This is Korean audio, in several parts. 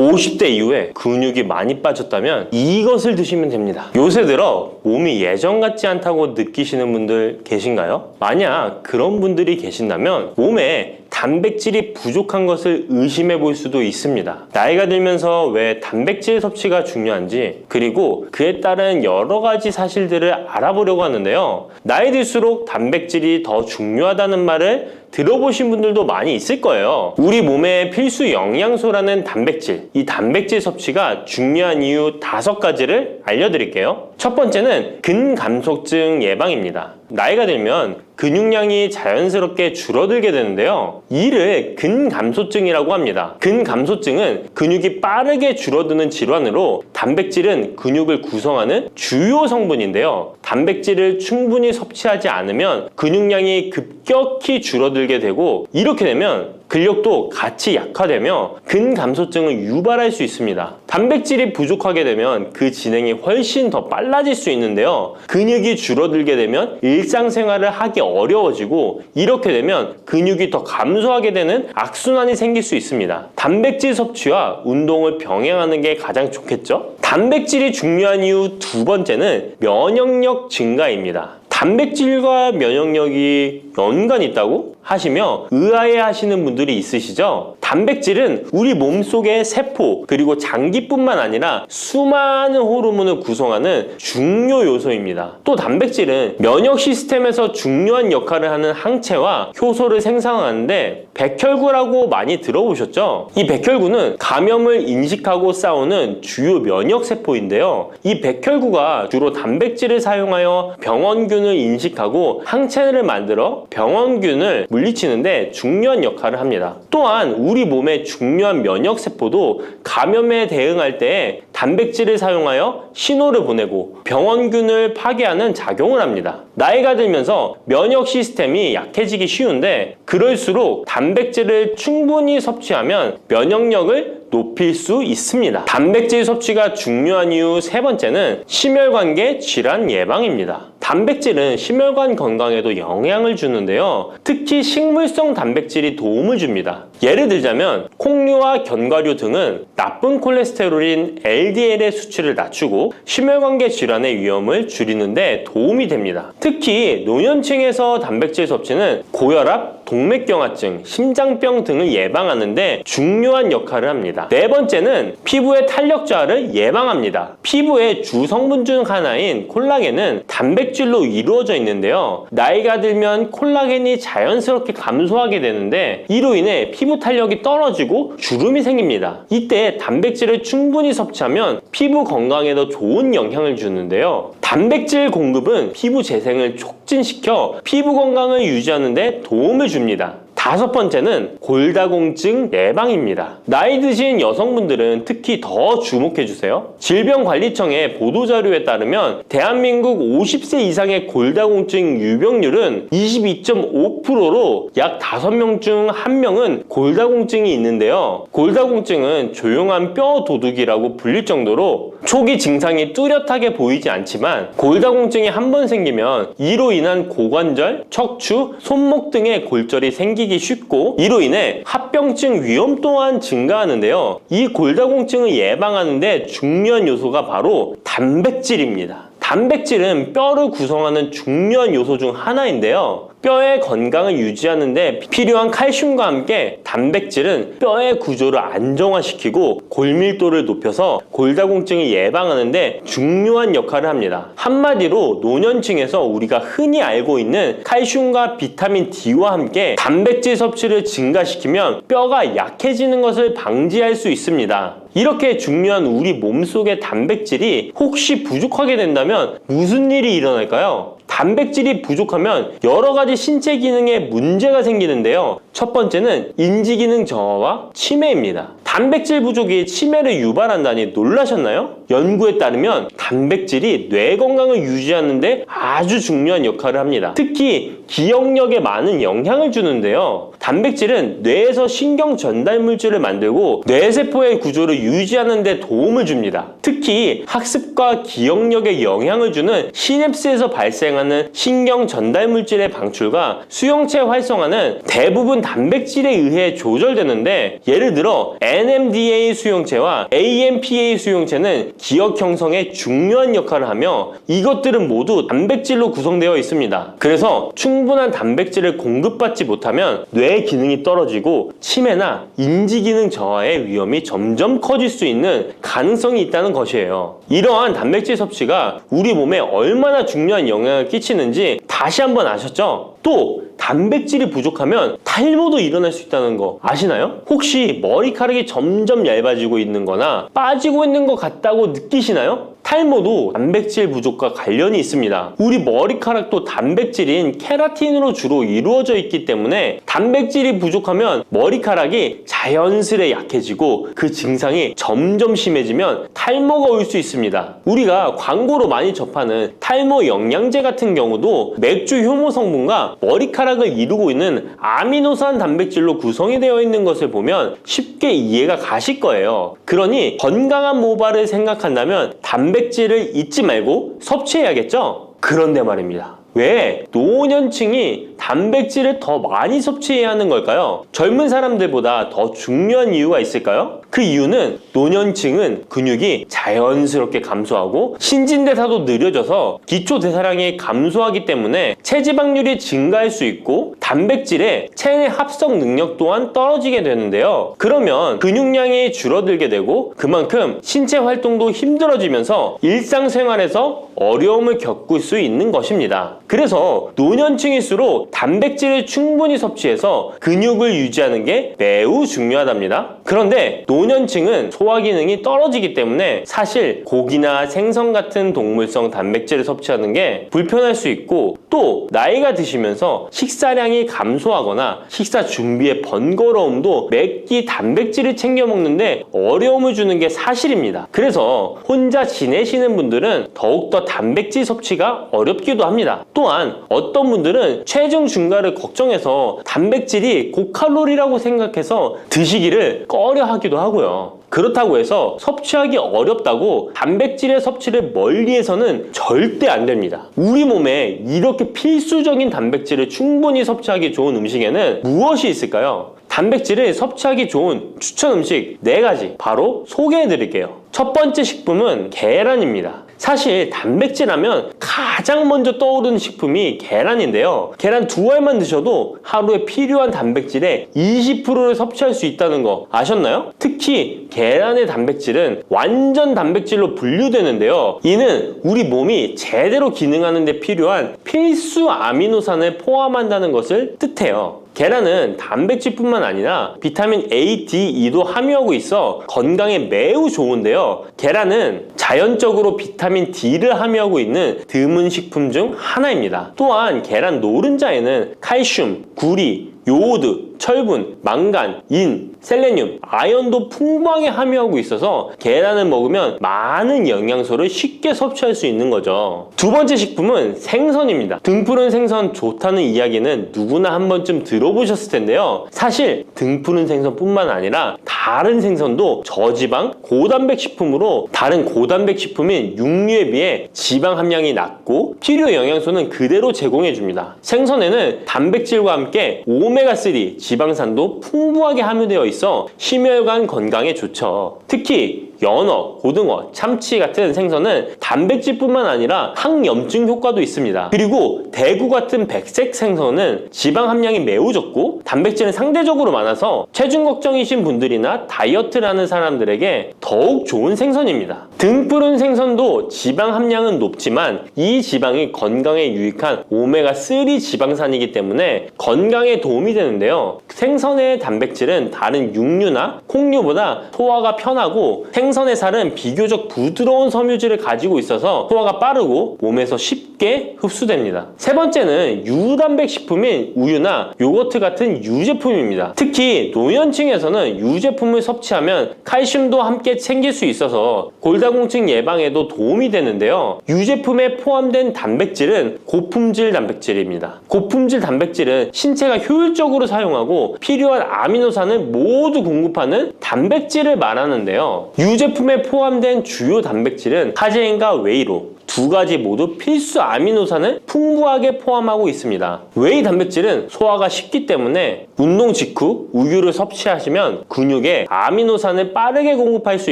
50대 이후에 근육이 많이 빠졌다면 이것을 드시면 됩니다. 요새 들어 몸이 예전 같지 않다고 느끼시는 분들 계신가요? 만약 그런 분들이 계신다면 몸에 단백질이 부족한 것을 의심해 볼 수도 있습니다. 나이가 들면서 왜 단백질 섭취가 중요한지, 그리고 그에 따른 여러 가지 사실들을 알아보려고 하는데요. 나이 들수록 단백질이 더 중요하다는 말을 들어보신 분들도 많이 있을 거예요. 우리 몸의 필수 영양소라는 단백질, 이 단백질 섭취가 중요한 이유 5가지를 알려드릴게요. 첫 번째는 근감소증 예방입니다. 나이가 들면 근육량이 자연스럽게 줄어들게 되는데요. 이를 근감소증이라고 합니다. 근감소증은 근육이 빠르게 줄어드는 질환으로 단백질은 근육을 구성하는 주요 성분인데요. 단백질을 충분히 섭취하지 않으면 근육량이 급격히 줄어들게 되고, 이렇게 되면 근력도 같이 약화되며 근감소증을 유발할 수 있습니다. 단백질이 부족하게 되면 그 진행이 훨씬 더 빨라질 수 있는데요. 근육이 줄어들게 되면 일상생활을 하기 어려워지고, 이렇게 되면 근육이 더 감소하게 되는 악순환이 생길 수 있습니다. 단백질 섭취와 운동을 병행하는 게 가장 좋겠죠? 단백질이 중요한 이유 2번째는 면역력 증가입니다. 단백질과 면역력이 연관이 있다고 하시며 의아해 하시는 분들이 있으시죠? 단백질은 우리 몸속의 세포 그리고 장기뿐만 아니라 수많은 호르몬을 구성하는 중요 요소입니다. 또 단백질은 면역 시스템에서 중요한 역할을 하는 항체와 효소를 생성하는데 백혈구라고 많이 들어보셨죠? 이 백혈구는 감염을 인식하고 싸우는 주요 면역 세포인데요. 이 백혈구가 주로 단백질을 사용하여 병원균을 인식하고 항체를 만들어 병원균을 물리치는데 중요한 역할을 합니다. 또한 우리 몸의 중요한 면역 세포도 감염에 대응할 때 단백질을 사용하여 신호를 보내고 병원균을 파괴하는 작용을 합니다. 나이가 들면서 면역 시스템이 약해지기 쉬운데, 그럴수록 단백질을 충분히 섭취하면 면역력을 높일 수 있습니다. 단백질 섭취가 중요한 이유 3번째는 심혈관계 질환 예방입니다. 단백질은 심혈관 건강에도 영향을 주는데요. 특히 식물성 단백질이 도움을 줍니다. 예를 들자면 콩류와 견과류 등은 나쁜 콜레스테롤인 LDL의 수치를 낮추고 심혈관계 질환의 위험을 줄이는데 도움이 됩니다. 특히 노년층에서 단백질 섭취는 고혈압, 동맥경화증, 심장병 등을 예방하는 데 중요한 역할을 합니다. 4번째는 피부의 탄력 저하를 예방합니다. 피부의 주 성분 중 하나인 콜라겐은 단백질로 이루어져 있는데요. 나이가 들면 콜라겐이 자연스럽게 감소하게 되는데, 이로 인해 피부 탄력이 떨어지고 주름이 생깁니다. 이때 단백질을 충분히 섭취하면 피부 건강에도 좋은 영향을 주는데요. 단백질 공급은 피부 재생을 촉진시켜 피부 건강을 유지하는 데 도움을 줍니다. 5번째는 골다공증 예방입니다. 나이 드신 여성분들은 특히 더 주목해주세요. 질병관리청의 보도자료에 따르면 대한민국 50세 이상의 골다공증 유병률은 22.5%로 약 5명 중 1명은 골다공증이 있는데요. 골다공증은 조용한 뼈 도둑이라고 불릴 정도로 초기 증상이 뚜렷하게 보이지 않지만, 골다공증이 한 번 생기면 이로 인한 고관절, 척추, 손목 등의 골절이 생기기 쉽고, 이로 인해 합병증 위험 또한 증가하는데요. 이 골다공증을 예방하는 데 중요한 요소가 바로 단백질입니다. 단백질은 뼈를 구성하는 중요한 요소 중 하나인데요. 뼈의 건강을 유지하는 데 필요한 칼슘과 함께 단백질은 뼈의 구조를 안정화시키고 골밀도를 높여서 골다공증을 예방하는 데 중요한 역할을 합니다. 한마디로 노년층에서 우리가 흔히 알고 있는 칼슘과 비타민 D와 함께 단백질 섭취를 증가시키면 뼈가 약해지는 것을 방지할 수 있습니다. 이렇게 중요한 우리 몸속의 단백질이 혹시 부족하게 된다면 무슨 일이 일어날까요? 단백질이 부족하면 여러 가지 신체 기능에 문제가 생기는데요. 첫 번째는 인지기능 저하와 치매입니다. 단백질 부족이 치매를 유발한다니 놀라셨나요? 연구에 따르면 단백질이 뇌 건강을 유지하는 데 아주 중요한 역할을 합니다. 특히 기억력에 많은 영향을 주는데요. 단백질은 뇌에서 신경 전달 물질을 만들고 뇌세포의 구조를 유지하는 데 도움을 줍니다. 특히 학습과 기억력에 영향을 주는 시냅스에서 발생하는 신경 전달 물질의 방출과 수용체 활성화는 대부분 단백질에 의해 조절되는데, 예를 들어 NMDA 수용체와 AMPA 수용체는 기억 형성에 중요한 역할을 하며 이것들은 모두 단백질로 구성되어 있습니다. 그래서 충분한 단백질을 공급받지 못하면 뇌 기능이 떨어지고 치매나 인지 기능 저하의 위험이 점점 커질 수 있는 가능성이 있다는 것이에요. 이러한 단백질 섭취가 우리 몸에 얼마나 중요한 영향을 끼치는지 다시 한번 아셨죠? 또 단백질이 부족하면 탈모도 일어날 수 있다는 거 아시나요? 혹시 머리카락이 점점 얇아지고 있는 거나 빠지고 있는 것 같다고 느끼시나요? 탈모도 단백질 부족과 관련이 있습니다. 우리 머리카락도 단백질인 케라틴으로 주로 이루어져 있기 때문에 단백질이 부족하면 머리카락이 자연스레 약해지고 그 증상이 점점 심해지면 탈모가 올 수 있습니다. 우리가 광고로 많이 접하는 탈모 영양제 같은 경우도 맥주 효모 성분과 머리카락을 이루고 있는 아미노산 단백질로 구성이 되어 있는 것을 보면 쉽게 이해가 가실 거예요. 그러니 건강한 모발을 생각한다면 단백질을 잊지 말고 섭취해야겠죠? 그런데 말입니다. 왜 노년층이 단백질을 더 많이 섭취해야 하는 걸까요? 젊은 사람들보다 더 중요한 이유가 있을까요? 그 이유는 노년층은 근육이 자연스럽게 감소하고 신진대사도 느려져서 기초대사량이 감소하기 때문에 체지방률이 증가할 수 있고 단백질의 체내 합성 능력 또한 떨어지게 되는데요. 그러면 근육량이 줄어들게 되고 그만큼 신체 활동도 힘들어지면서 일상생활에서 어려움을 겪을 수 있는 것입니다. 그래서 노년층일수록 단백질을 충분히 섭취해서 근육을 유지하는 게 매우 중요하답니다. 그런데 노년층은 소화 기능이 떨어지기 때문에 사실 고기나 생선 같은 동물성 단백질을 섭취하는 게 불편할 수 있고 또 나이가 드시면서 식사량이 감소하거나 식사 준비의 번거로움도 매 끼 단백질을 챙겨 먹는데 어려움을 주는 게 사실입니다. 그래서 혼자 지내시는 분들은 더욱더 단백질 섭취가 어렵기도 합니다. 또한 어떤 분들은 체중 증가를 걱정해서 단백질이 고칼로리라고 생각해서 드시기를 꺼려 하기도 하고요. 그렇다고 해서 섭취하기 어렵다고 단백질의 섭취를 멀리해서는 절대 안 됩니다. 우리 몸에 이렇게 필수적인 단백질을 충분히 섭취하기 좋은 음식에는 무엇이 있을까요? 단백질을 섭취하기 좋은 추천 음식 4가지 바로 소개해 드릴게요. 첫 번째 식품은 계란입니다. 사실 단백질 하면 가장 먼저 떠오르는 식품이 계란인데요. 계란 2알만 드셔도 하루에 필요한 단백질의 20%를 섭취할 수 있다는 거 아셨나요? 특히 계란의 단백질은 완전 단백질로 분류되는데요. 이는 우리 몸이 제대로 기능하는 데 필요한 필수 아미노산을 포함한다는 것을 뜻해요. 계란은 단백질뿐만 아니라 비타민 A, D, E도 함유하고 있어 건강에 매우 좋은데요. 계란은 자연적으로 비타민 D를 함유하고 있는 드문 식품 중 하나입니다. 또한 계란 노른자에는 칼슘, 구리, 요오드, 철분, 망간, 인, 셀레늄, 아연도 풍부하게 함유하고 있어서 계란을 먹으면 많은 영양소를 쉽게 섭취할 수 있는 거죠. 두 번째 식품은 생선입니다. 등푸른 생선 좋다는 이야기는 누구나 한 번쯤 들어보셨을 텐데요. 사실 등푸른 생선뿐만 아니라 다른 생선도 저지방, 고단백 식품으로 다른 고단백 식품인 육류에 비해 지방 함량이 낮고 필요 영양소는 그대로 제공해줍니다. 생선에는 단백질과 함께 오메가3 지방산도 풍부하게 함유되어 있어 심혈관 건강에 좋죠. 특히 연어, 고등어, 참치 같은 생선은 단백질뿐만 아니라 항염증 효과도 있습니다. 그리고 대구 같은 백색 생선은 지방 함량이 매우 적고 단백질은 상대적으로 많아서 체중 걱정이신 분들이나 다이어트를 하는 사람들에게 더욱 좋은 생선입니다. 등푸른 생선도 지방 함량은 높지만 이 지방이 건강에 유익한 오메가3 지방산이기 때문에 건강에 도움이 되는데요. 생선의 단백질은 다른 육류나 콩류보다 소화가 편하고 생선의 살은 비교적 부드러운 섬유질을 가지고 있어서 소화가 빠르고 몸에서 쉽게 흡수됩니다. 세 번째는 유단백 식품인 우유나 요거트 같은 유제품입니다. 특히 노년층에서는 유제품을 섭취하면 칼슘도 함께 챙길 수 있어서 골다공증 예방에도 도움이 되는데요. 유제품에 포함된 단백질은 고품질 단백질입니다. 고품질 단백질은 신체가 효율적으로 사용하고 필요한 아미노산을 모두 공급하는 단백질을 말하는데요. 유제품에 포함된 주요 단백질은 카제인과 웨이로 두 가지 모두 필수 아미노산을 풍부하게 포함하고 있습니다. 웨이 단백질은 소화가 쉽기 때문에 운동 직후 우유를 섭취하시면 근육에 아미노산을 빠르게 공급할 수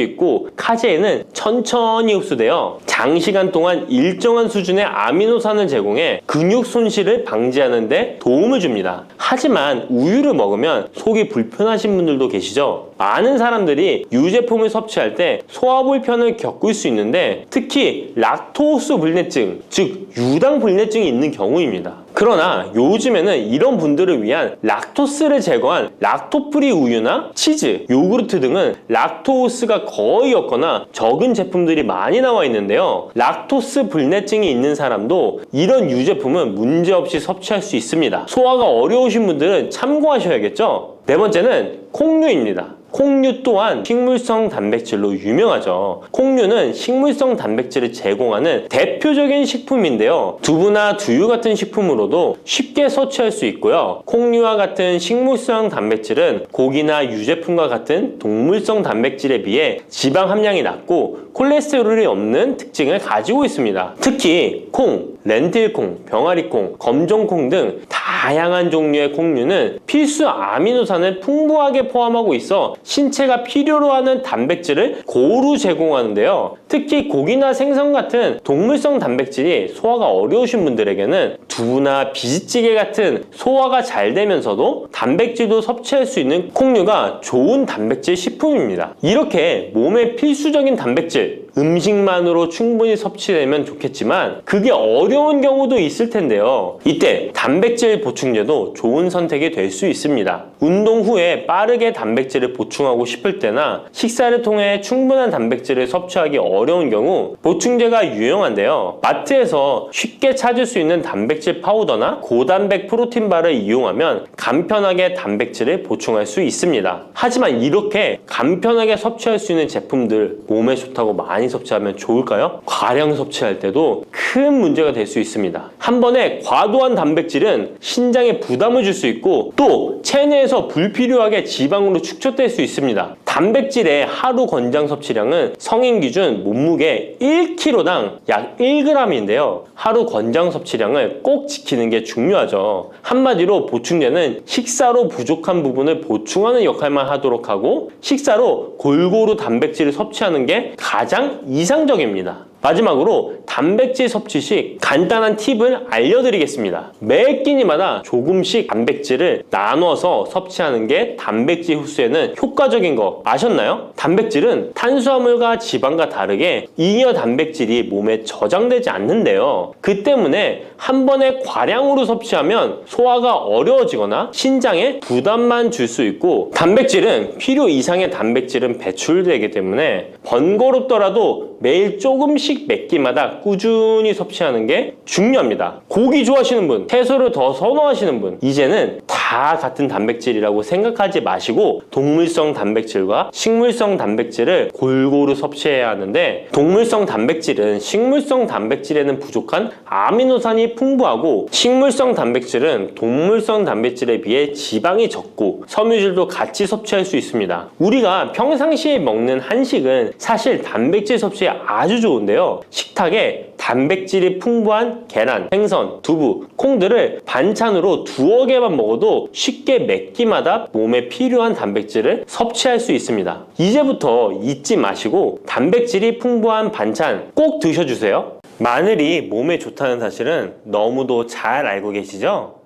있고, 카제인은 천천히 흡수되어 장시간 동안 일정한 수준의 아미노산을 제공해 근육 손실을 방지하는 데 도움을 줍니다. 하지만 우유를 먹으면 속이 불편하신 분들도 계시죠? 많은 사람들이 유제품을 섭취할 때 소화 불편을 겪을 수 있는데, 특히 락토스 불내증, 즉 유당 불내증이 있는 경우입니다. 그러나 요즘에는 이런 분들을 위한 락토스를 제거한 락토프리 우유나 치즈, 요구르트 등은 락토스가 거의 없거나 적은 제품들이 많이 나와 있는데요. 락토스 불내증이 있는 사람도 이런 유제품은 문제없이 섭취할 수 있습니다. 소화가 어려우신 분들은 참고하셔야겠죠? 네 번째는 콩류입니다. 콩류 또한 식물성 단백질로 유명하죠. 콩류는 식물성 단백질을 제공하는 대표적인 식품인데요. 두부나 두유 같은 식품으로도 쉽게 섭취할 수 있고요. 콩류와 같은 식물성 단백질은 고기나 유제품과 같은 동물성 단백질에 비해 지방 함량이 낮고 콜레스테롤이 없는 특징을 가지고 있습니다. 특히 콩, 렌틸콩, 병아리콩, 검정콩 등 다양한 종류의 콩류는 필수 아미노산을 풍부하게 포함하고 있어 신체가 필요로 하는 단백질을 고루 제공하는데요. 특히 고기나 생선 같은 동물성 단백질이 소화가 어려우신 분들에게는 두부나 비지찌개 같은 소화가 잘 되면서도 단백질도 섭취할 수 있는 콩류가 좋은 단백질 식품입니다. 이렇게 몸에 필수적인 단백질, 음식만으로 충분히 섭취되면 좋겠지만 그게 어려운 경우도 있을 텐데요. 이때 단백질 보충제도 좋은 선택이 될 수 있습니다. 운동 후에 빠르게 단백질을 보충하고 싶을 때나 식사를 통해 충분한 단백질을 섭취하기 어려운 경우 보충제가 유용한데요. 마트에서 쉽게 찾을 수 있는 단백질 파우더나 고단백 프로틴바를 이용하면 간편하게 단백질을 보충할 수 있습니다. 하지만 이렇게 간편하게 섭취할 수 있는 제품들 몸에 좋다고 많이 섭취하면 좋을까요? 과량 섭취할 때도 큰 문제가 될 수 있습니다. 한 번에 과도한 단백질은 신장에 부담을 줄 수 있고 또 체내에서 불필요하게 지방으로 축적될 수 있습니다. 단백질의 하루 권장 섭취량은 성인 기준 몸무게 1kg당 약 1g인데요. 하루 권장 섭취량을 꼭 지키는 게 중요하죠. 한마디로 보충제는 식사로 부족한 부분을 보충하는 역할만 하도록 하고 식사로 골고루 단백질을 섭취하는 게 가장 이상적입니다. 마지막으로 단백질 섭취 시 간단한 팁을 알려드리겠습니다. 매 끼니마다 조금씩 단백질을 나눠서 섭취하는 게 단백질 흡수에는 효과적인 거 아셨나요? 단백질은 탄수화물과 지방과 다르게 잉여 단백질이 몸에 저장되지 않는데요. 그 때문에 한 번에 과량으로 섭취하면 소화가 어려워지거나 신장에 부담만 줄 수 있고, 단백질은 필요 이상의 단백질은 배출되기 때문에 번거롭더라도 매일 조금씩 몇 끼마다 꾸준히 섭취하는 게 중요합니다. 고기 좋아하시는 분, 채소를 더 선호하시는 분, 이제는 다 같은 단백질이라고 생각하지 마시고 동물성 단백질과 식물성 단백질을 골고루 섭취해야 하는데, 동물성 단백질은 식물성 단백질에는 부족한 아미노산이 풍부하고 식물성 단백질은 동물성 단백질에 비해 지방이 적고 섬유질도 같이 섭취할 수 있습니다. 우리가 평상시에 먹는 한식은 사실 단백질 섭취에 아주 좋은데요. 식탁에 단백질이 풍부한 계란, 생선, 두부, 콩들을 반찬으로 두어 개만 먹어도 쉽게 몇 끼마다 몸에 필요한 단백질을 섭취할 수 있습니다. 이제부터 잊지 마시고 단백질이 풍부한 반찬 꼭 드셔주세요. 마늘이 몸에 좋다는 사실은 너무도 잘 알고 계시죠?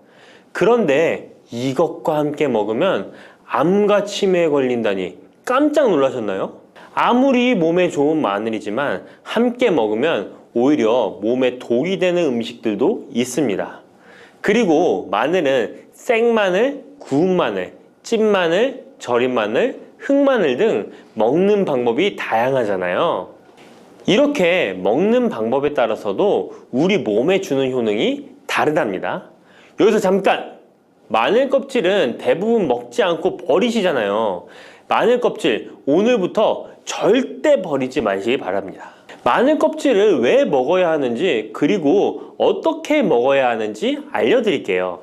그런데 이것과 함께 먹으면 암과 치매에 걸린다니 깜짝 놀라셨나요? 아무리 몸에 좋은 마늘이지만 함께 먹으면 오히려 몸에 독이 되는 음식들도 있습니다. 그리고 마늘은 생마늘, 구운 마늘, 찐 마늘, 절인 마늘, 흑마늘 등 먹는 방법이 다양하잖아요. 이렇게 먹는 방법에 따라서도 우리 몸에 주는 효능이 다르답니다. 여기서 잠깐! 마늘 껍질은 대부분 먹지 않고 버리시잖아요. 마늘 껍질 오늘부터 절대 버리지 마시기 바랍니다. 마늘 껍질을 왜 먹어야 하는지, 그리고 어떻게 먹어야 하는지 알려드릴게요.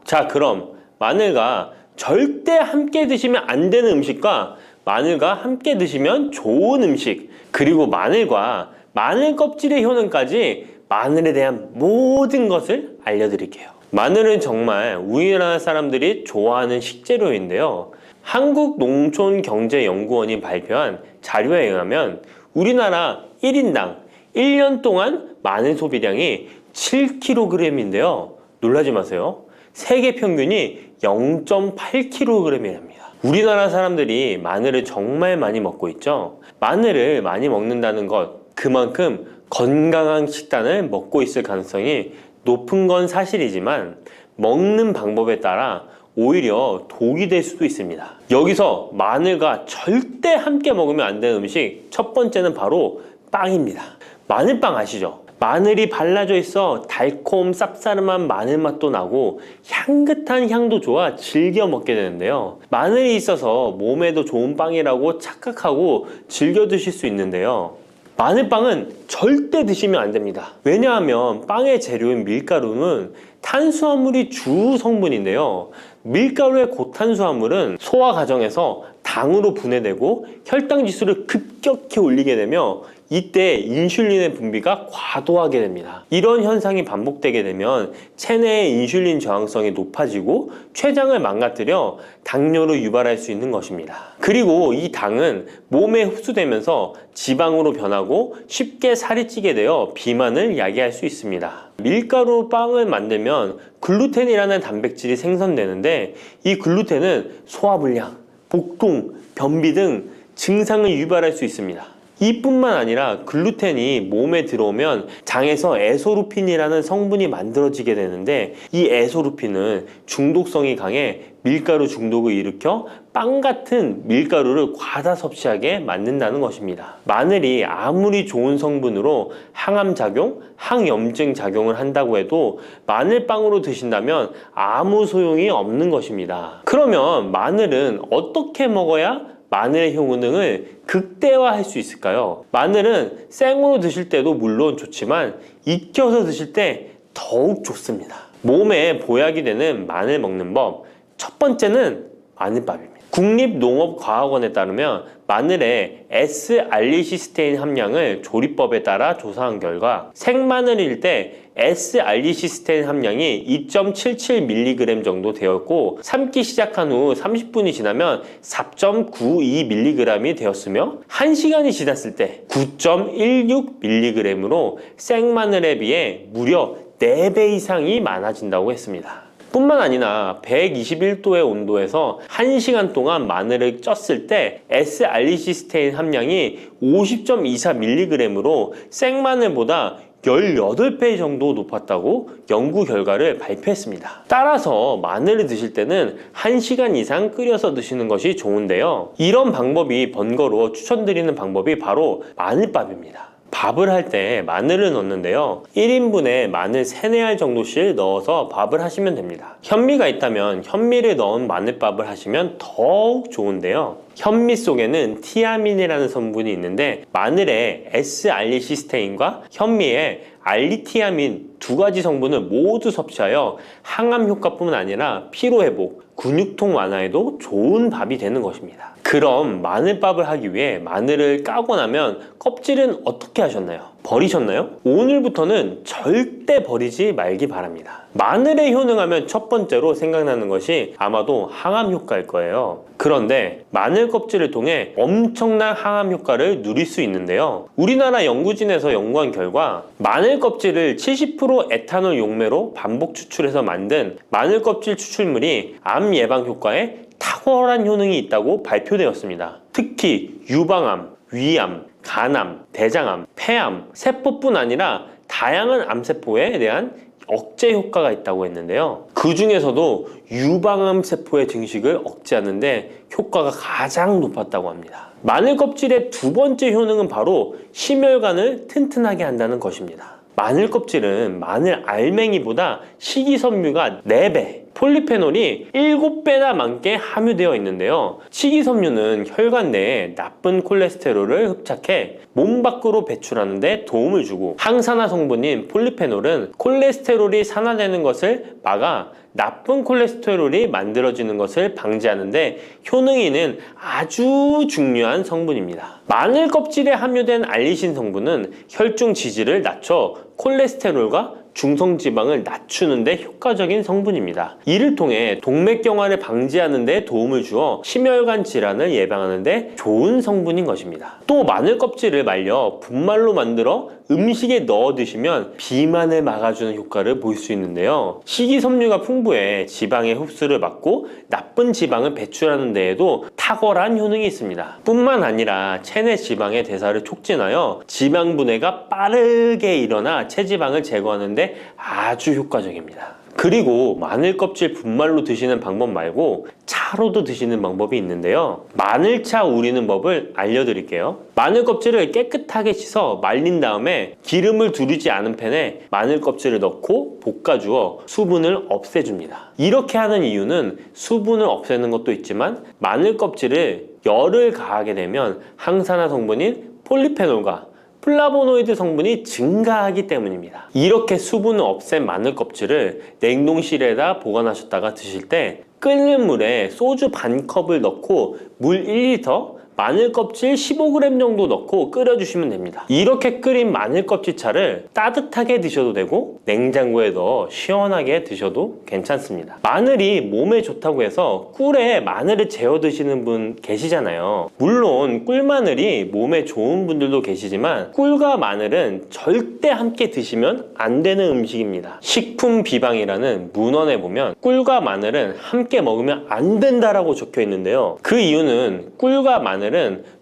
자, 그럼 마늘과 절대 함께 드시면 안 되는 음식과 마늘과 함께 드시면 좋은 음식, 그리고 마늘과 마늘 껍질의 효능까지 마늘에 대한 모든 것을 알려드릴게요. 마늘은 정말 우리나라 사람들이 좋아하는 식재료인데요. 한국농촌경제연구원이 발표한 자료에 의하면 우리나라 1인당 1년 동안 마늘 소비량이 7kg인데요. 놀라지 마세요. 세계 평균이 0.8kg이랍니다. 우리나라 사람들이 마늘을 정말 많이 먹고 있죠. 마늘을 많이 먹는다는 것, 그만큼 건강한 식단을 먹고 있을 가능성이 높은 건 사실이지만 먹는 방법에 따라 오히려 독이 될 수도 있습니다. 여기서 마늘과 절대 함께 먹으면 안 되는 음식, 첫 번째는 바로 빵입니다. 마늘빵 아시죠? 마늘이 발라져 있어 달콤 쌉싸름한 마늘 맛도 나고 향긋한 향도 좋아 즐겨 먹게 되는데요. 마늘이 있어서 몸에도 좋은 빵이라고 착각하고 즐겨 드실 수 있는데요. 마늘빵은 절대 드시면 안 됩니다. 왜냐하면 빵의 재료인 밀가루는 탄수화물이 주 성분인데요. 밀가루의 고탄수화물은 소화 과정에서 당으로 분해되고 혈당 지수를 급격히 올리게 되며 이때 인슐린의 분비가 과도하게 됩니다. 이런 현상이 반복되게 되면 체내의 인슐린 저항성이 높아지고 췌장을 망가뜨려 당뇨를 유발할 수 있는 것입니다. 그리고 이 당은 몸에 흡수되면서 지방으로 변하고 쉽게 살이 찌게 되어 비만을 야기할 수 있습니다. 밀가루 빵을 만들면 글루텐이라는 단백질이 생성되는데 이 글루텐은 소화불량, 복통, 변비 등 증상을 유발할 수 있습니다. 이뿐만 아니라 글루텐이 몸에 들어오면 장에서 에소루핀이라는 성분이 만들어지게 되는데 이 에소루핀은 중독성이 강해 밀가루 중독을 일으켜 빵 같은 밀가루를 과다 섭취하게 만든다는 것입니다. 마늘이 아무리 좋은 성분으로 항암 작용, 항염증 작용을 한다고 해도 마늘빵으로 드신다면 아무 소용이 없는 것입니다. 그러면 마늘은 어떻게 먹어야 마늘의 효능을 극대화할 수 있을까요? 마늘은 생으로 드실 때도 물론 좋지만 익혀서 드실 때 더욱 좋습니다. 몸에 보약이 되는 마늘 먹는 법, 첫 번째는 마늘밥입니다. 국립농업과학원에 따르면 마늘의 S-알리시스테인 함량을 조리법에 따라 조사한 결과 생마늘일 때 S-알리시스테인 함량이 2.77mg 정도 되었고 삶기 시작한 후 30분이 지나면 4.92mg이 되었으며 1시간이 지났을 때 9.16mg으로 생마늘에 비해 무려 4배 이상이 많아진다고 했습니다. 뿐만 아니라 121도의 온도에서 1시간 동안 마늘을 쪘을 때 S-알리시스테인 함량이 50.24mg으로 생마늘보다 18배 정도 높았다고 연구 결과를 발표했습니다. 따라서 마늘을 드실 때는 1시간 이상 끓여서 드시는 것이 좋은데요. 이런 방법이 번거로워 추천드리는 방법이 바로 마늘밥입니다. 밥을 할 때 마늘을 넣는데요. 1인분에 마늘 3, 4알 정도씩 넣어서 밥을 하시면 됩니다. 현미가 있다면 현미를 넣은 마늘밥을 하시면 더욱 좋은데요. 현미 속에는 티아민이라는 성분이 있는데 마늘의 S-알리시스테인과 현미의 알리티아민 두 가지 성분을 모두 섭취하여 항암 효과뿐만 아니라 피로회복, 근육통 완화에도 좋은 밥이 되는 것입니다. 그럼 마늘밥을 하기 위해 마늘을 까고 나면 껍질은 어떻게 하셨나요? 버리셨나요? 오늘부터는 절대 버리지 말기 바랍니다. 마늘에 효능하면 첫 번째로 생각나는 것이 아마도 항암 효과일 거예요. 그런데 마늘 껍질을 통해 엄청난 항암 효과를 누릴 수 있는데요. 우리나라 연구진에서 연구한 결과 마늘 껍질을 70% 에탄올 용매로 반복 추출해서 만든 마늘 껍질 추출물이 암 예방 효과에 탁월한 효능이 있다고 발표되었습니다. 특히 유방암, 위암, 간암, 대장암, 폐암, 세포뿐 아니라 다양한 암세포에 대한 억제 효과가 있다고 했는데요. 그 중에서도 유방암 세포의 증식을 억제하는 데 효과가 가장 높았다고 합니다. 마늘 껍질의 두 번째 효능은 바로 심혈관을 튼튼하게 한다는 것입니다. 마늘 껍질은 마늘 알맹이보다 식이섬유가 4배, 폴리페놀이 7배나 많게 함유되어 있는데요. 식이섬유는 혈관 내에 나쁜 콜레스테롤을 흡착해 몸 밖으로 배출하는 데 도움을 주고 항산화 성분인 폴리페놀은 콜레스테롤이 산화되는 것을 막아 나쁜 콜레스테롤이 만들어지는 것을 방지하는데 효능이 있는 아주 중요한 성분입니다. 마늘 껍질에 함유된 알리신 성분은 혈중 지지를 낮춰 콜레스테롤과 중성지방을 낮추는 데 효과적인 성분입니다. 이를 통해 동맥경화를 방지하는 데 도움을 주어 심혈관 질환을 예방하는 데 좋은 성분인 것입니다. 또 마늘 껍질을 말려 분말로 만들어 음식에 넣어 드시면 비만을 막아주는 효과를 볼 수 있는데요. 식이섬유가 풍부해 지방의 흡수를 막고 나쁜 지방을 배출하는 데에도 탁월한 효능이 있습니다. 뿐만 아니라 체내 지방의 대사를 촉진하여 지방 분해가 빠르게 일어나 체지방을 제거하는 데 아주 효과적입니다. 그리고 마늘 껍질 분말로 드시는 방법 말고 차로도 드시는 방법이 있는데요. 마늘차 우리는 법을 알려드릴게요. 마늘 껍질을 깨끗하게 씻어 말린 다음에 기름을 두르지 않은 팬에 마늘 껍질을 넣고 볶아주어 수분을 없애줍니다. 이렇게 하는 이유는 수분을 없애는 것도 있지만 마늘 껍질을 열을 가하게 되면 항산화 성분인 폴리페놀과 플라보노이드 성분이 증가하기 때문입니다. 이렇게 수분을 없앤 마늘 껍질을 냉동실에다 보관하셨다가 드실 때 끓는 물에 소주 반 컵을 넣고 물 1리터, 마늘 껍질 15g 정도 넣고 끓여주시면 됩니다. 이렇게 끓인 마늘 껍질 차를 따뜻하게 드셔도 되고 냉장고에 넣어 시원하게 드셔도 괜찮습니다. 마늘이 몸에 좋다고 해서 꿀에 마늘을 재워 드시는 분 계시잖아요. 물론 꿀마늘이 몸에 좋은 분들도 계시지만 꿀과 마늘은 절대 함께 드시면 안 되는 음식입니다. 식품 비방이라는 문헌에 보면 꿀과 마늘은 함께 먹으면 안 된다라고 적혀 있는데요. 그 이유는 꿀과 마늘은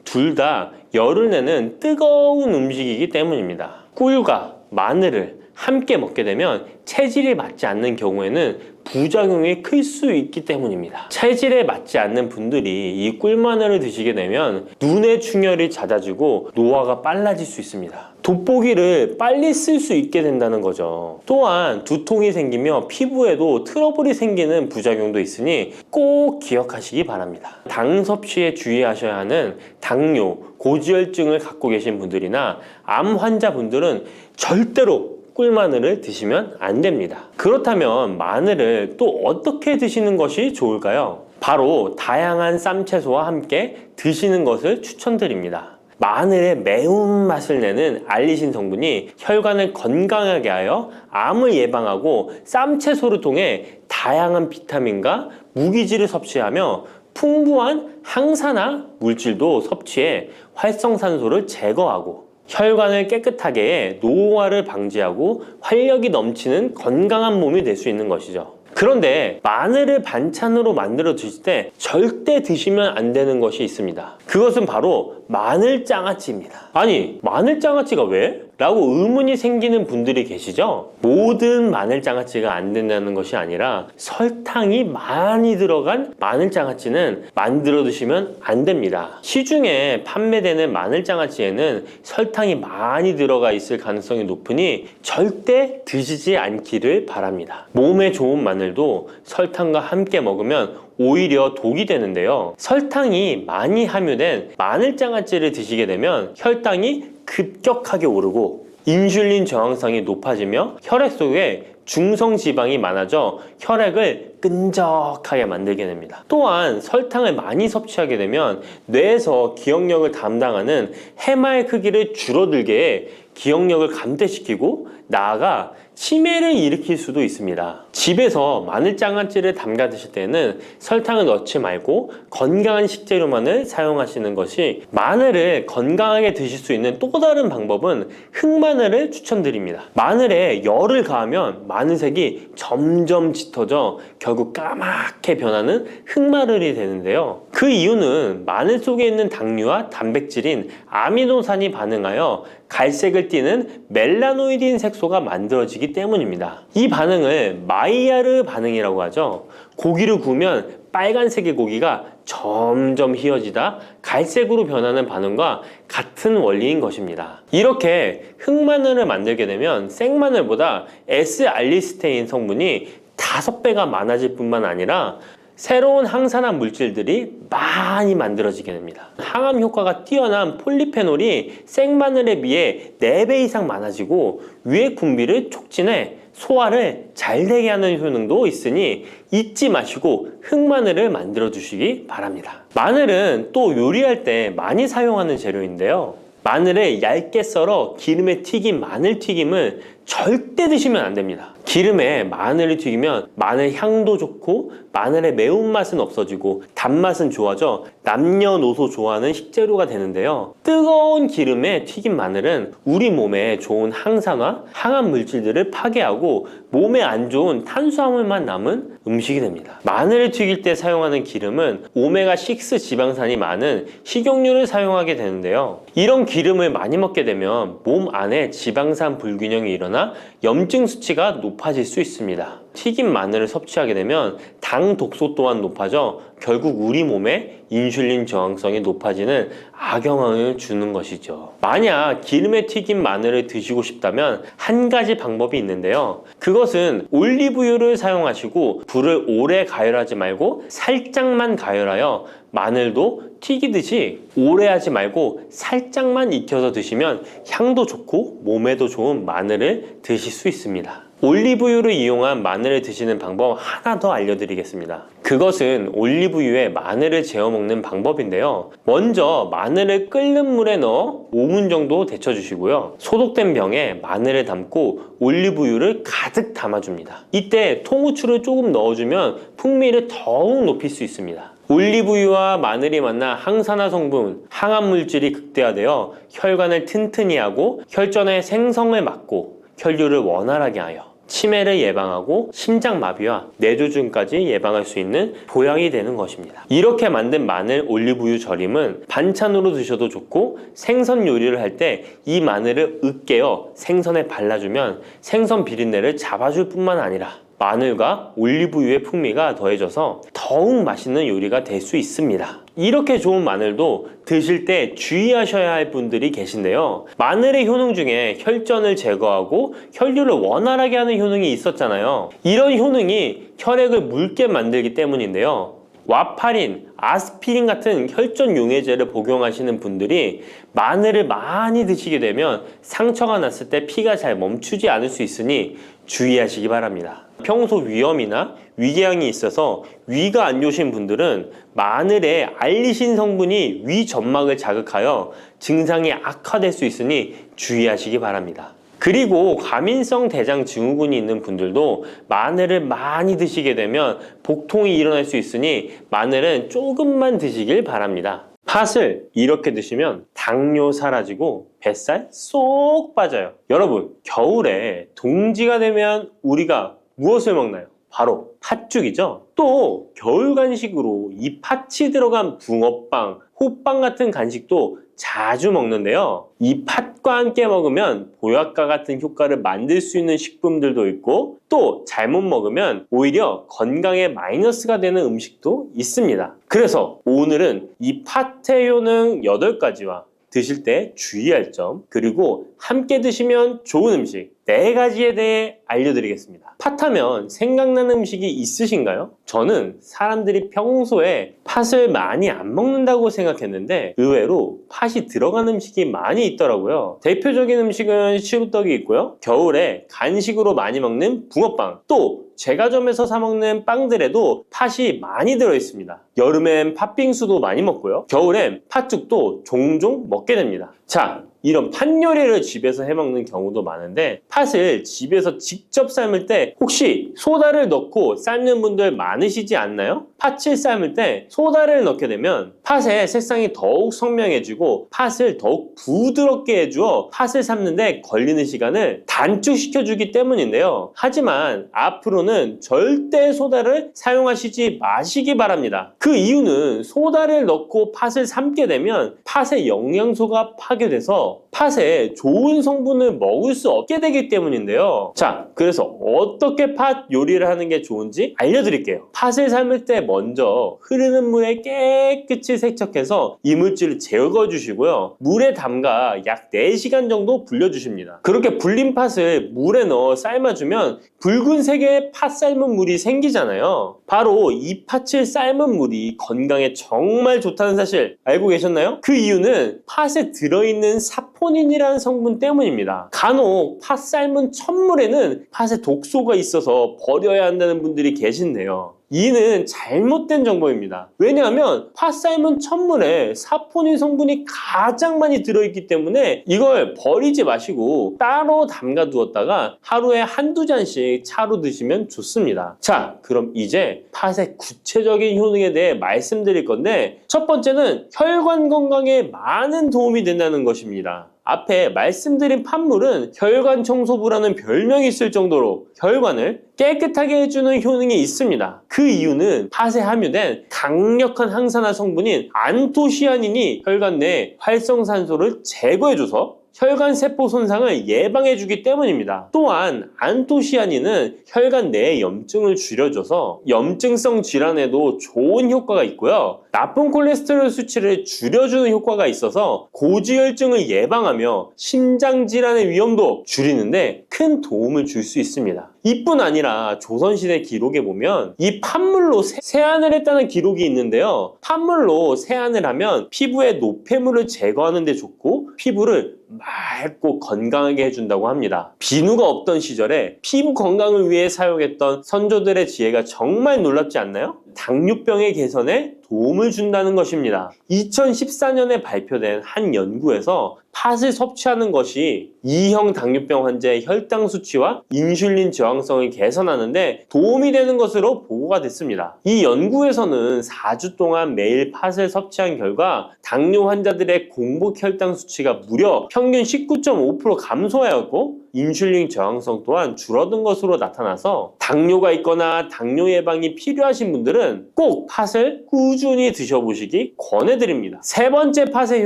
둘 다 열을 내는 뜨거운 음식이기 때문입니다. 꿀과 마늘을 함께 먹게 되면 체질이 맞지 않는 경우에는 부작용이 클 수 있기 때문입니다. 체질에 맞지 않는 분들이 이 꿀마늘을 드시게 되면 눈의 충혈이 잦아지고 노화가 빨라질 수 있습니다. 돋보기를 빨리 쓸 수 있게 된다는 거죠. 또한 두통이 생기며 피부에도 트러블이 생기는 부작용도 있으니 꼭 기억하시기 바랍니다. 당 섭취에 주의하셔야 하는 당뇨, 고지혈증을 갖고 계신 분들이나 암 환자분들은 절대로 꿀마늘을 드시면 안 됩니다. 그렇다면 마늘을 또 어떻게 드시는 것이 좋을까요? 바로 다양한 쌈채소와 함께 드시는 것을 추천드립니다. 마늘의 매운맛을 내는 알리신 성분이 혈관을 건강하게 하여 암을 예방하고 쌈채소를 통해 다양한 비타민과 무기질을 섭취하며 풍부한 항산화 물질도 섭취해 활성산소를 제거하고 혈관을 깨끗하게 해 노화를 방지하고 활력이 넘치는 건강한 몸이 될 수 있는 것이죠. 그런데 마늘을 반찬으로 만들어 드실 때 절대 드시면 안 되는 것이 있습니다. 그것은 바로 마늘장아찌입니다. 아니, 마늘장아찌가 왜? 라고 의문이 생기는 분들이 계시죠? 모든 마늘장아찌가 안 된다는 것이 아니라 설탕이 많이 들어간 마늘장아찌는 만들어 드시면 안 됩니다. 시중에 판매되는 마늘장아찌에는 설탕이 많이 들어가 있을 가능성이 높으니 절대 드시지 않기를 바랍니다. 몸에 좋은 마늘도 설탕과 함께 먹으면 오히려 독이 되는데요. 설탕이 많이 함유된 마늘장아찌를 드시게 되면 혈당이 급격하게 오르고 인슐린 저항성이 높아지며 혈액 속에 중성지방이 많아져 혈액을 끈적하게 만들게 됩니다. 또한 설탕을 많이 섭취하게 되면 뇌에서 기억력을 담당하는 해마의 크기를 줄어들게 해 기억력을 감퇴시키고 나아가 치매를 일으킬 수도 있습니다. 집에서 마늘장아찌를 담가 드실 때는 설탕을 넣지 말고 건강한 식재료만을 사용하시는 것이, 마늘을 건강하게 드실 수 있는 또 다른 방법은 흑마늘을 추천드립니다. 마늘에 열을 가하면 마늘색이 점점 짙어져 결국 까맣게 변하는 흑마늘이 되는데요. 그 이유는 마늘 속에 있는 당류와 단백질인 아미노산이 반응하여 갈색을 띠는 멜라노이딘 색소가 만들어지기 때문입니다. 이 반응을 마이야르 반응이라고 하죠. 고기를 구우면 빨간색의 고기가 점점 희어지다 갈색으로 변하는 반응과 같은 원리인 것입니다. 이렇게 흑마늘을 만들게 되면 생마늘보다 S알리스테인 성분이 5배가 많아질 뿐만 아니라 새로운 항산화 물질들이 많이 만들어지게 됩니다. 항암 효과가 뛰어난 폴리페놀이 생마늘에 비해 4배 이상 많아지고 위액 분비를 촉진해 소화를 잘 되게 하는 효능도 있으니 잊지 마시고 흑마늘을 만들어 주시기 바랍니다. 마늘은 또 요리할 때 많이 사용하는 재료인데요. 마늘을 얇게 썰어 기름에 튀긴 마늘 튀김을 절대 드시면 안 됩니다. 기름에 마늘을 튀기면 마늘 향도 좋고 마늘의 매운맛은 없어지고 단맛은 좋아져 남녀노소 좋아하는 식재료가 되는데요. 뜨거운 기름에 튀긴 마늘은 우리 몸에 좋은 항산화, 항암 물질들을 파괴하고 몸에 안 좋은 탄수화물만 남은 음식이 됩니다. 마늘을 튀길 때 사용하는 기름은 오메가6 지방산이 많은 식용유를 사용하게 되는데요. 이런 기름을 많이 먹게 되면 몸 안에 지방산 불균형이 일어나 염증 수치가 높아질 수 있습니다. 튀긴 마늘을 섭취하게 되면 당 독소 또한 높아져 결국 우리 몸에 인슐린 저항성이 높아지는 악영향을 주는 것이죠. 만약 기름에 튀긴 마늘을 드시고 싶다면 한 가지 방법이 있는데요. 그것은 올리브유를 사용하시고 불을 오래 가열하지 말고 살짝만 가열하여 마늘도 튀기듯이 오래 하지 말고 살짝만 익혀서 드시면 향도 좋고 몸에도 좋은 마늘을 드실 수 있습니다. 올리브유를 이용한 마늘을 드시는 방법 하나 더 알려드리겠습니다. 그것은 올리브유에 마늘을 재워 먹는 방법인데요. 먼저 마늘을 끓는 물에 넣어 5분 정도 데쳐주시고요. 소독된 병에 마늘을 담고 올리브유를 가득 담아줍니다. 이때 통후추를 조금 넣어주면 풍미를 더욱 높일 수 있습니다. 올리브유와 마늘이 만나 항산화 성분, 항암 물질이 극대화되어 혈관을 튼튼히 하고 혈전의 생성을 막고 혈류를 원활하게 하여 치매를 예방하고 심장마비와 뇌졸중까지 예방할 수 있는 보약이 되는 것입니다. 이렇게 만든 마늘 올리브유 절임은 반찬으로 드셔도 좋고 생선 요리를 할 때 이 마늘을 으깨어 생선에 발라주면 생선 비린내를 잡아줄 뿐만 아니라 마늘과 올리브유의 풍미가 더해져서 더욱 맛있는 요리가 될 수 있습니다. 이렇게 좋은 마늘도 드실 때 주의하셔야 할 분들이 계신데요. 마늘의 효능 중에 혈전을 제거하고 혈류를 원활하게 하는 효능이 있었잖아요. 이런 효능이 혈액을 묽게 만들기 때문인데요. 와파린, 아스피린 같은 혈전 용해제를 복용하시는 분들이 마늘을 많이 드시게 되면 상처가 났을 때 피가 잘 멈추지 않을 수 있으니 주의하시기 바랍니다. 평소 위염이나 위궤양이 있어서 위가 안 좋으신 분들은 마늘에 알리신 성분이 위 점막을 자극하여 증상이 악화될 수 있으니 주의하시기 바랍니다. 그리고 과민성 대장 증후군이 있는 분들도 마늘을 많이 드시게 되면 복통이 일어날 수 있으니 마늘은 조금만 드시길 바랍니다. 팥을 이렇게 드시면 당뇨 사라지고 뱃살 쏙 빠져요. 여러분, 겨울에 동지가 되면 우리가 무엇을 먹나요? 바로 팥죽이죠. 또 겨울 간식으로 이 팥이 들어간 붕어빵, 호빵 같은 간식도 자주 먹는데요. 이 팥과 함께 먹으면 보약과 같은 효과를 만들 수 있는 식품들도 있고 또 잘못 먹으면 오히려 건강에 마이너스가 되는 음식도 있습니다. 그래서 오늘은 이 팥의 효능 8가지와 드실 때 주의할 점, 그리고 함께 드시면 좋은 음식 4가지에 대해 알려드리겠습니다. 팥하면 생각나는 음식이 있으신가요? 저는 사람들이 평소에 팥을 많이 안 먹는다고 생각했는데 의외로 팥이 들어간 음식이 많이 있더라고요. 대표적인 음식은 시루떡이 있고요. 겨울에 간식으로 많이 먹는 붕어빵, 또 제과점에서 사 먹는 빵들에도 팥이 많이 들어있습니다. 여름엔 팥빙수도 많이 먹고요. 겨울엔 팥죽도 종종 먹게 됩니다. 자, 이런 팥 요리를 집에서 해먹는 경우도 많은데 팥을 집에서 직접 삶을 때 혹시 소다를 넣고 삶는 분들 많으시지 않나요? 팥을 삶을 때 소다를 넣게 되면 팥의 색상이 더욱 선명해지고 팥을 더욱 부드럽게 해주어 팥을 삶는데 걸리는 시간을 단축시켜주기 때문인데요. 하지만 앞으로는 절대 소다를 사용하시지 마시기 바랍니다. 그 이유는 소다를 넣고 팥을 삶게 되면 팥의 영양소가 파괴돼서 팥에 좋은 성분을 먹을 수 없게 되기 때문인데요. 자, 그래서 어떻게 팥 요리를 하는 게 좋은지 알려드릴게요. 팥을 삶을 때 먼저 흐르는 물에 깨끗이 세척해서 이물질을 제거해 주시고요. 물에 담가 약 4시간 정도 불려주십니다. 그렇게 불린 팥을 물에 넣어 삶아주면 붉은색의 팥 삶은 물이 생기잖아요. 바로 이 팥을 삶은 물이 건강에 정말 좋다는 사실 알고 계셨나요? 그 이유는 팥에 들어있는 들어있는 사포닌이라는 성분 때문입니다. 간혹 팥 삶은 첫물에는 팥에 독소가 있어서 버려야 한다는 분들이 계신데요. 이는 잘못된 정보입니다. 왜냐하면 팥 삶은 첫물에 사포닌 성분이 가장 많이 들어있기 때문에 이걸 버리지 마시고 따로 담가 두었다가 하루에 한두 잔씩 차로 드시면 좋습니다. 자, 그럼 이제 팥의 구체적인 효능에 대해 말씀드릴 건데, 첫 번째는 혈관 건강에 많은 도움이 된다는 것입니다. 앞에 말씀드린 팥물은 혈관 청소부라는 별명이 있을 정도로 혈관을 깨끗하게 해주는 효능이 있습니다. 그 이유는 팥에 함유된 강력한 항산화 성분인 안토시아닌이 혈관 내 활성산소를 제거해줘서 혈관 세포 손상을 예방해주기 때문입니다. 또한 안토시아닌은 혈관 내의 염증을 줄여줘서 염증성 질환에도 좋은 효과가 있고요. 나쁜 콜레스테롤 수치를 줄여주는 효과가 있어서 고지혈증을 예방하며 심장질환의 위험도 줄이는데 큰 도움을 줄 수 있습니다. 이뿐 아니라 조선시대 기록에 보면 이 팥물로 세안을 했다는 기록이 있는데요. 팥물로 세안을 하면 피부의 노폐물을 제거하는 데 좋고 피부를 맑고 건강하게 해준다고 합니다. 비누가 없던 시절에 피부 건강을 위해 사용했던 선조들의 지혜가 정말 놀랍지 않나요? 당뇨병의 개선에 도움을 준다는 것입니다. 2014년에 발표된 한 연구에서 팥을 섭취하는 것이 2형 당뇨병 환자의 혈당 수치와 인슐린 저항성을 개선하는데 도움이 되는 것으로 보고가 됐습니다. 이 연구에서는 4주 동안 매일 팥을 섭취한 결과 당뇨 환자들의 공복 혈당 수치가 무려 평균 19.5% 감소하였고 인슐린 저항성 또한 줄어든 것으로 나타나서 당뇨가 있거나 당뇨 예방이 필요하신 분들은 꼭 팥을 꾸준히 드셔보시기 권해드립니다. 세 번째 팥의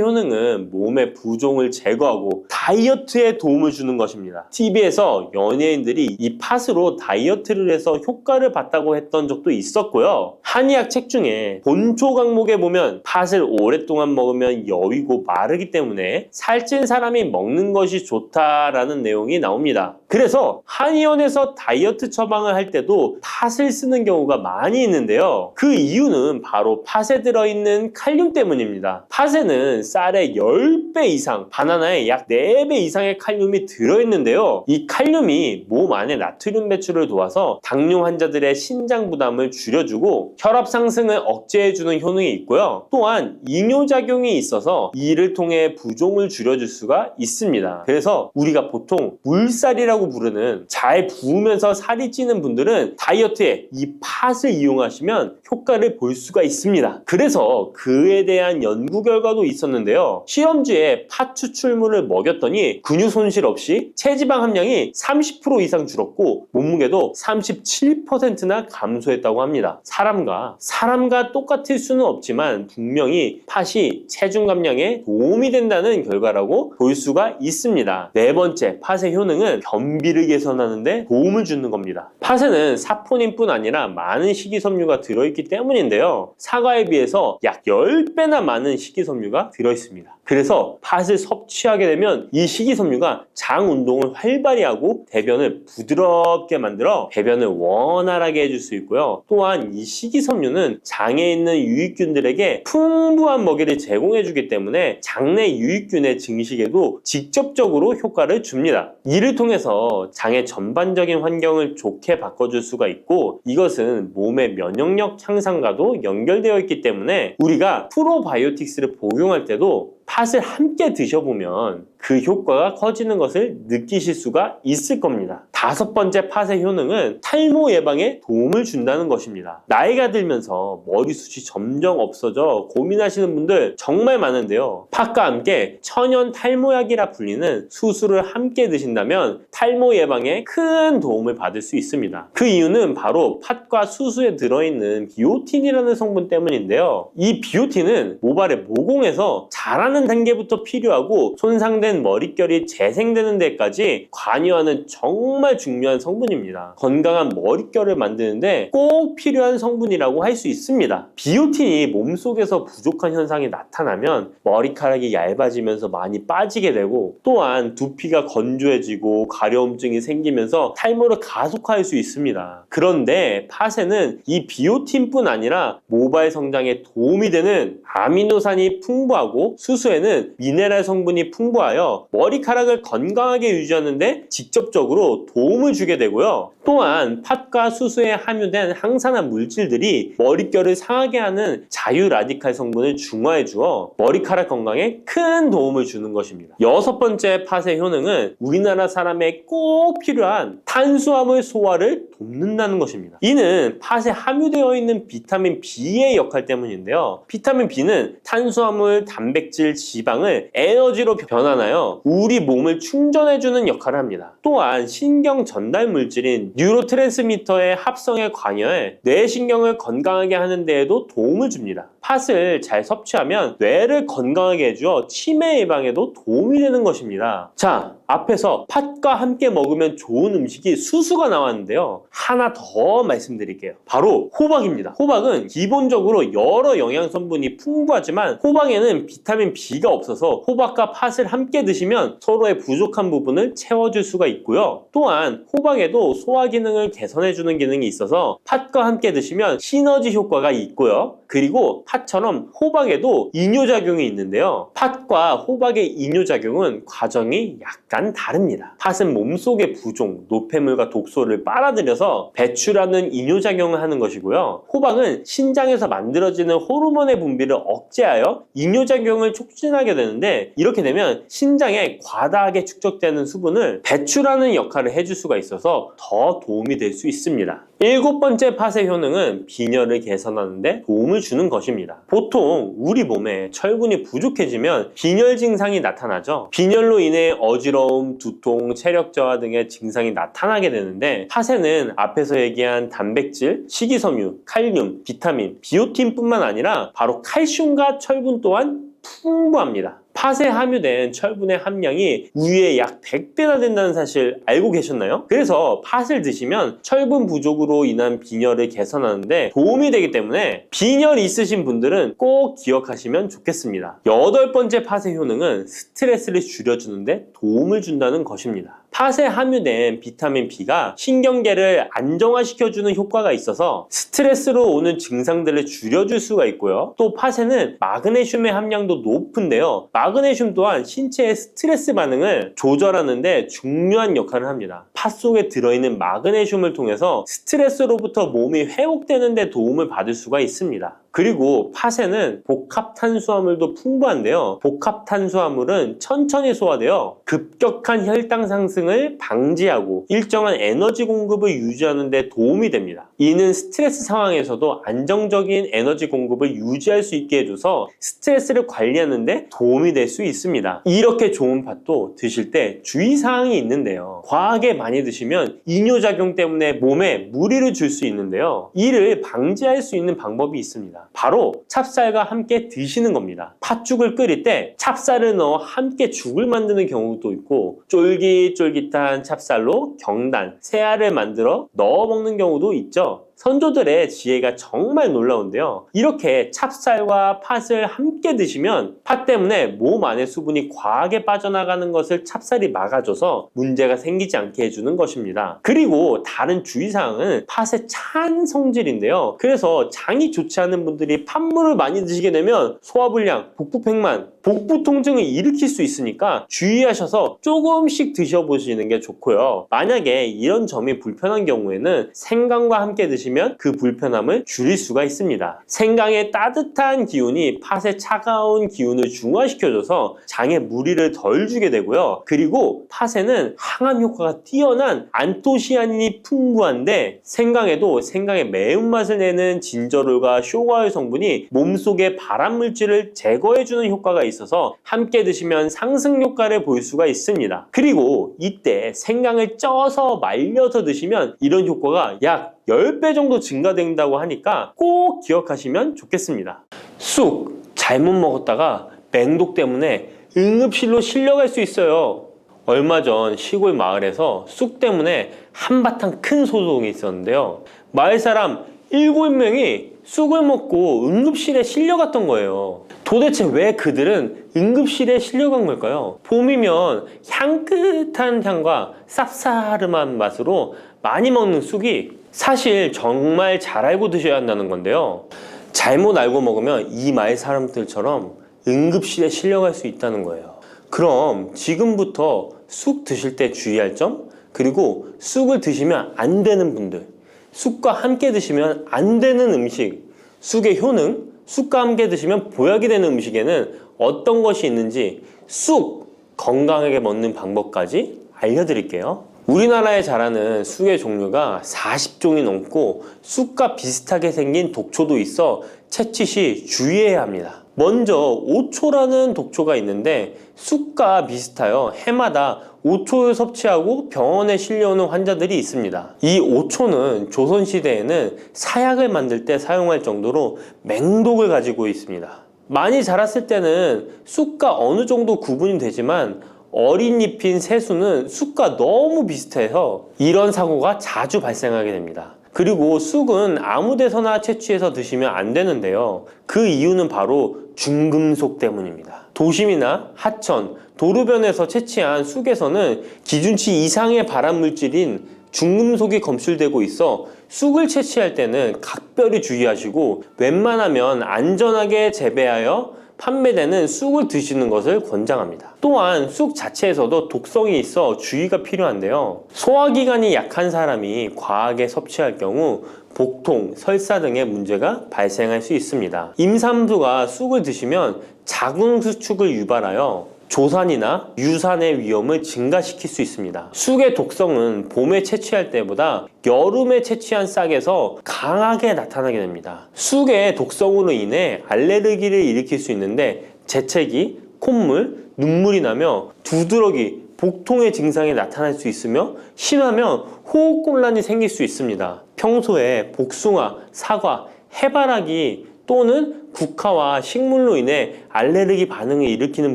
효능은 몸의 부종을 제거하고 다이어트에 도움을 주는 것입니다. TV에서 연예인들이 이 팥으로 다이어트를 해서 효과를 봤다고 했던 적도 있었고요. 한의학 책 중에 본초 강목에 보면 팥을 오랫동안 먹으면 여위고 마르기 때문에 살찐 사람이 먹는 것이 좋다라는 내용이 나옵니다. 그래서 한의원에서 다이어트 처방을 할 때도 팥을 쓰는 경우가 많이 있는데요. 그 이유는 바로 팥에 들어있는 칼륨 때문입니다. 팥에는 쌀의 10배 이상, 바나나에 약 4배 이상의 칼륨이 들어있는데요. 이 칼륨이 몸 안에 나트륨 배출을 도와서 당뇨 환자들의 신장 부담을 줄여주고 혈압 상승을 억제해주는 효능이 있고요. 또한 이뇨작용이 있어서 이를 통해 부종을 줄여줄 수가 있습니다. 그래서 우리가 보통 물살이라고 부르는 잘 부으면서 살이 찌는 분들은 다이어트에 이 팥을 이용하시면 효과를 볼 수가 있습니다. 그래서 그에 대한 연구 결과도 있었는데요. 실험주에 팥 추출물을 먹였더니 근육 손실 없이 체지방 함량이 30% 이상 줄었고 몸무게도 37%나 감소했다고 합니다. 사람과 똑같을 수는 없지만 분명히 팥이 체중 감량에 도움이 된다는 결과라고 볼 수가 있습니다. 네 번째, 팥의 효능은 변비를 개선하는 데 도움을 주는 겁니다. 팥에는 사포닌뿐 아니라 많은 식이섬유가 들어있기 때문인데요. 사과에 비해서 약 10배나 많은 식이섬유가 들어있습니다. 그래서 팥을 섭취하게 되면 이 식이섬유가 장 운동을 활발히 하고 대변을 부드럽게 만들어 배변을 원활하게 해줄 수 있고요. 또한 이 식이섬유는 장에 있는 유익균들에게 풍부한 먹이를 제공해주기 때문에 장내 유익균의 증식에도 직접적으로 효과를 줍니다. 이를 통해서 장의 전반적인 환경을 좋게 바꿔줄 수가 있고 이것은 몸의 면역력 향상과도 연결되어 있기 때문에 우리가 프로바이오틱스를 복용할 때도 팥을 함께 드셔보면 그 효과가 커지는 것을 느끼실 수가 있을 겁니다. 다섯 번째 팥의 효능은 탈모 예방에 도움을 준다는 것입니다. 나이가 들면서 머리숱이 점점 없어져 고민하시는 분들 정말 많은데요. 팥과 함께 천연 탈모약이라 불리는 수수를 함께 드신다면 탈모 예방에 큰 도움을 받을 수 있습니다. 그 이유는 바로 팥과 수수에 들어있는 비오틴이라는 성분 때문인데요. 이 비오틴은 모발의 모공에서 자라는 단계부터 필요하고 손상된 머릿결이 재생되는 데까지 관여하는 정말 정말 중요한 성분입니다. 건강한 머릿결을 만드는데 꼭 필요한 성분이라고 할 수 있습니다. 비오틴이 몸속에서 부족한 현상이 나타나면 머리카락이 얇아지면서 많이 빠지게 되고, 또한 두피가 건조해지고 가려움증이 생기면서 탈모를 가속화할 수 있습니다. 그런데 팥에는 이 비오틴뿐 아니라 모발 성장에 도움이 되는 아미노산이 풍부하고, 수수에는 미네랄 성분이 풍부하여 머리카락을 건강하게 유지하는데 직접적으로 도움을 주게 되고요. 또한 팥과 수수에 함유된 항산화 물질들이 머릿결을 상하게 하는 자유 라디칼 성분을 중화해 주어 머리카락 건강에 큰 도움을 주는 것입니다. 여섯 번째 팥의 효능은 우리나라 사람에 꼭 필요한 탄수화물 소화를 돕는다는 것입니다. 이는 팥에 함유되어 있는 비타민 B의 역할 때문인데요. 비타민 B는 탄수화물, 단백질, 지방을 에너지로 변환하여 우리 몸을 충전해주는 역할을 합니다. 또한 신경 전달 물질인 뉴로트랜스미터의 합성에 관여해 뇌신경을 건강하게 하는 데에도 도움을 줍니다. 팥을 잘 섭취하면 뇌를 건강하게 해주어 치매 예방에도 도움이 되는 것입니다. 자, 앞에서 팥과 함께 먹으면 좋은 음식이 수수가 나왔는데요. 하나 더 말씀드릴게요. 바로 호박입니다. 호박은 기본적으로 여러 영양 성분이 풍부하지만 호박에는 비타민 B가 없어서 호박과 팥을 함께 드시면 서로의 부족한 부분을 채워줄 수가 있고요. 또한 호박에도 소화 기능을 개선해주는 기능이 있어서 팥과 함께 드시면 시너지 효과가 있고요. 그리고 팥처럼 호박에도 이뇨작용이 있는데요. 팥과 호박의 이뇨작용은 과정이 약간 다릅니다. 팥은 몸속의 부종, 노폐물과 독소를 빨아들여서 배출하는 이뇨작용을 하는 것이고요. 호박은 신장에서 만들어지는 호르몬의 분비를 억제하여 이뇨작용을 촉진하게 되는데, 이렇게 되면 신장에 과다하게 축적되는 수분을 배출하는 역할을 해줄 수가 있어서 더 도움이 될 수 있습니다. 일곱 번째 팥의 효능은 빈혈을 개선하는 데 도움을 주는 것입니다. 보통 우리 몸에 철분이 부족해지면 빈혈 증상이 나타나죠. 빈혈로 인해 어지러움, 두통, 체력 저하 등의 증상이 나타나게 되는데, 팥에는 앞에서 얘기한 단백질, 식이섬유, 칼륨, 비타민, 비오틴뿐만 아니라 바로 칼슘과 철분 또한 풍부합니다. 팥에 함유된 철분의 함량이 우유의 약 100배나 된다는 사실 알고 계셨나요? 그래서 팥을 드시면 철분 부족으로 인한 빈혈을 개선하는데 도움이 되기 때문에 빈혈이 있으신 분들은 꼭 기억하시면 좋겠습니다. 여덟 번째 팥의 효능은 스트레스를 줄여주는데 도움을 준다는 것입니다. 팥에 함유된 비타민 B가 신경계를 안정화시켜주는 효과가 있어서 스트레스로 오는 증상들을 줄여줄 수가 있고요. 또 팥에는 마그네슘의 함량도 높은데요. 마그네슘 또한 신체의 스트레스 반응을 조절하는데 중요한 역할을 합니다. 팥 속에 들어있는 마그네슘을 통해서 스트레스로부터 몸이 회복되는 데 도움을 받을 수가 있습니다. 그리고 팥에는 복합 탄수화물도 풍부한데요. 복합 탄수화물은 천천히 소화되어 급격한 혈당 상승을 방지하고 일정한 에너지 공급을 유지하는 데 도움이 됩니다. 이는 스트레스 상황에서도 안정적인 에너지 공급을 유지할 수 있게 해줘서 스트레스를 관리하는 데 도움이 될 수 있습니다. 이렇게 좋은 팥도 드실 때 주의사항이 있는데요. 과하게 많이 드시면 이뇨작용 때문에 몸에 무리를 줄 수 있는데요. 이를 방지할 수 있는 방법이 있습니다. 바로 찹쌀과 함께 드시는 겁니다. 팥죽을 끓일 때 찹쌀을 넣어 함께 죽을 만드는 경우도 있고, 쫄깃쫄깃한 찹쌀로 경단, 새알을 만들어 넣어 먹는 경우도 있죠. 선조들의 지혜가 정말 놀라운데요. 이렇게 찹쌀과 팥을 함께 드시면 팥 때문에 몸 안의 수분이 과하게 빠져나가는 것을 찹쌀이 막아줘서 문제가 생기지 않게 해주는 것입니다. 그리고 다른 주의사항은 팥의 찬 성질인데요. 그래서 장이 좋지 않은 분들이 팥물을 많이 드시게 되면 소화불량, 복부팽만, 복부 통증을 일으킬 수 있으니까 주의하셔서 조금씩 드셔보시는 게 좋고요. 만약에 이런 점이 불편한 경우에는 생강과 함께 드시면 그 불편함을 줄일 수가 있습니다. 생강의 따뜻한 기운이 팥의 차가운 기운을 중화시켜줘서 장에 무리를 덜 주게 되고요. 그리고 팥에는 항암 효과가 뛰어난 안토시아닌이 풍부한데, 생강에도 생강의 매운맛을 내는 진저롤과 쇼가올 성분이 몸속의 발암물질을 제거해주는 효과가 있어서 함께 드시면 상승 효과를 볼 수가 있습니다. 그리고 이때 생강을 쪄서 말려서 드시면 이런 효과가 약 10배 정도 증가된다고 하니까 꼭 기억하시면 좋겠습니다. 쑥 잘못 먹었다가 맹독 때문에 응급실로 실려갈 수 있어요. 얼마 전 시골 마을에서 쑥 때문에 한바탕 큰 소동이 있었는데요. 마을 사람 7명이 쑥을 먹고 응급실에 실려갔던 거예요. 도대체 왜 그들은 응급실에 실려간 걸까요? 봄이면 향긋한 향과 쌉싸름한 맛으로 많이 먹는 쑥이 사실 정말 잘 알고 드셔야 한다는 건데요. 잘못 알고 먹으면 이 마을 사람들처럼 응급실에 실려갈 수 있다는 거예요. 그럼 지금부터 쑥 드실 때 주의할 점, 그리고 쑥을 드시면 안 되는 분들, 쑥과 함께 드시면 안 되는 음식, 쑥의 효능, 쑥과 함께 드시면 보약이 되는 음식에는 어떤 것이 있는지 쑥 건강하게 먹는 방법까지 알려드릴게요. 우리나라에 자라는 쑥의 종류가 40종이 넘고 쑥과 비슷하게 생긴 독초도 있어 채취 시 주의해야 합니다. 먼저 오초라는 독초가 있는데 쑥과 비슷하여 해마다 오초를 섭취하고 병원에 실려오는 환자들이 있습니다. 이 오초는 조선시대에는 사약을 만들 때 사용할 정도로 맹독을 가지고 있습니다. 많이 자랐을 때는 쑥과 어느 정도 구분이 되지만 어린 잎인 새수는 쑥과 너무 비슷해서 이런 사고가 자주 발생하게 됩니다. 그리고 쑥은 아무 데서나 채취해서 드시면 안 되는데요. 그 이유는 바로 중금속 때문입니다. 도심이나 하천, 도로변에서 채취한 쑥에서는 기준치 이상의 발암물질인 중금속이 검출되고 있어 쑥을 채취할 때는 각별히 주의하시고 웬만하면 안전하게 재배하여 판매되는 쑥을 드시는 것을 권장합니다. 또한 쑥 자체에서도 독성이 있어 주의가 필요한데요. 소화기관이 약한 사람이 과하게 섭취할 경우 복통, 설사 등의 문제가 발생할 수 있습니다. 임산부가 쑥을 드시면 자궁수축을 유발하여 조산이나 유산의 위험을 증가시킬 수 있습니다. 쑥의 독성은 봄에 채취할 때보다 여름에 채취한 싹에서 강하게 나타나게 됩니다. 쑥의 독성으로 인해 알레르기를 일으킬 수 있는데 재채기, 콧물, 눈물이 나며 두드러기, 복통의 증상이 나타날 수 있으며 심하면 호흡곤란이 생길 수 있습니다. 평소에 복숭아, 사과, 해바라기 또는 국화와 식물로 인해 알레르기 반응을 일으키는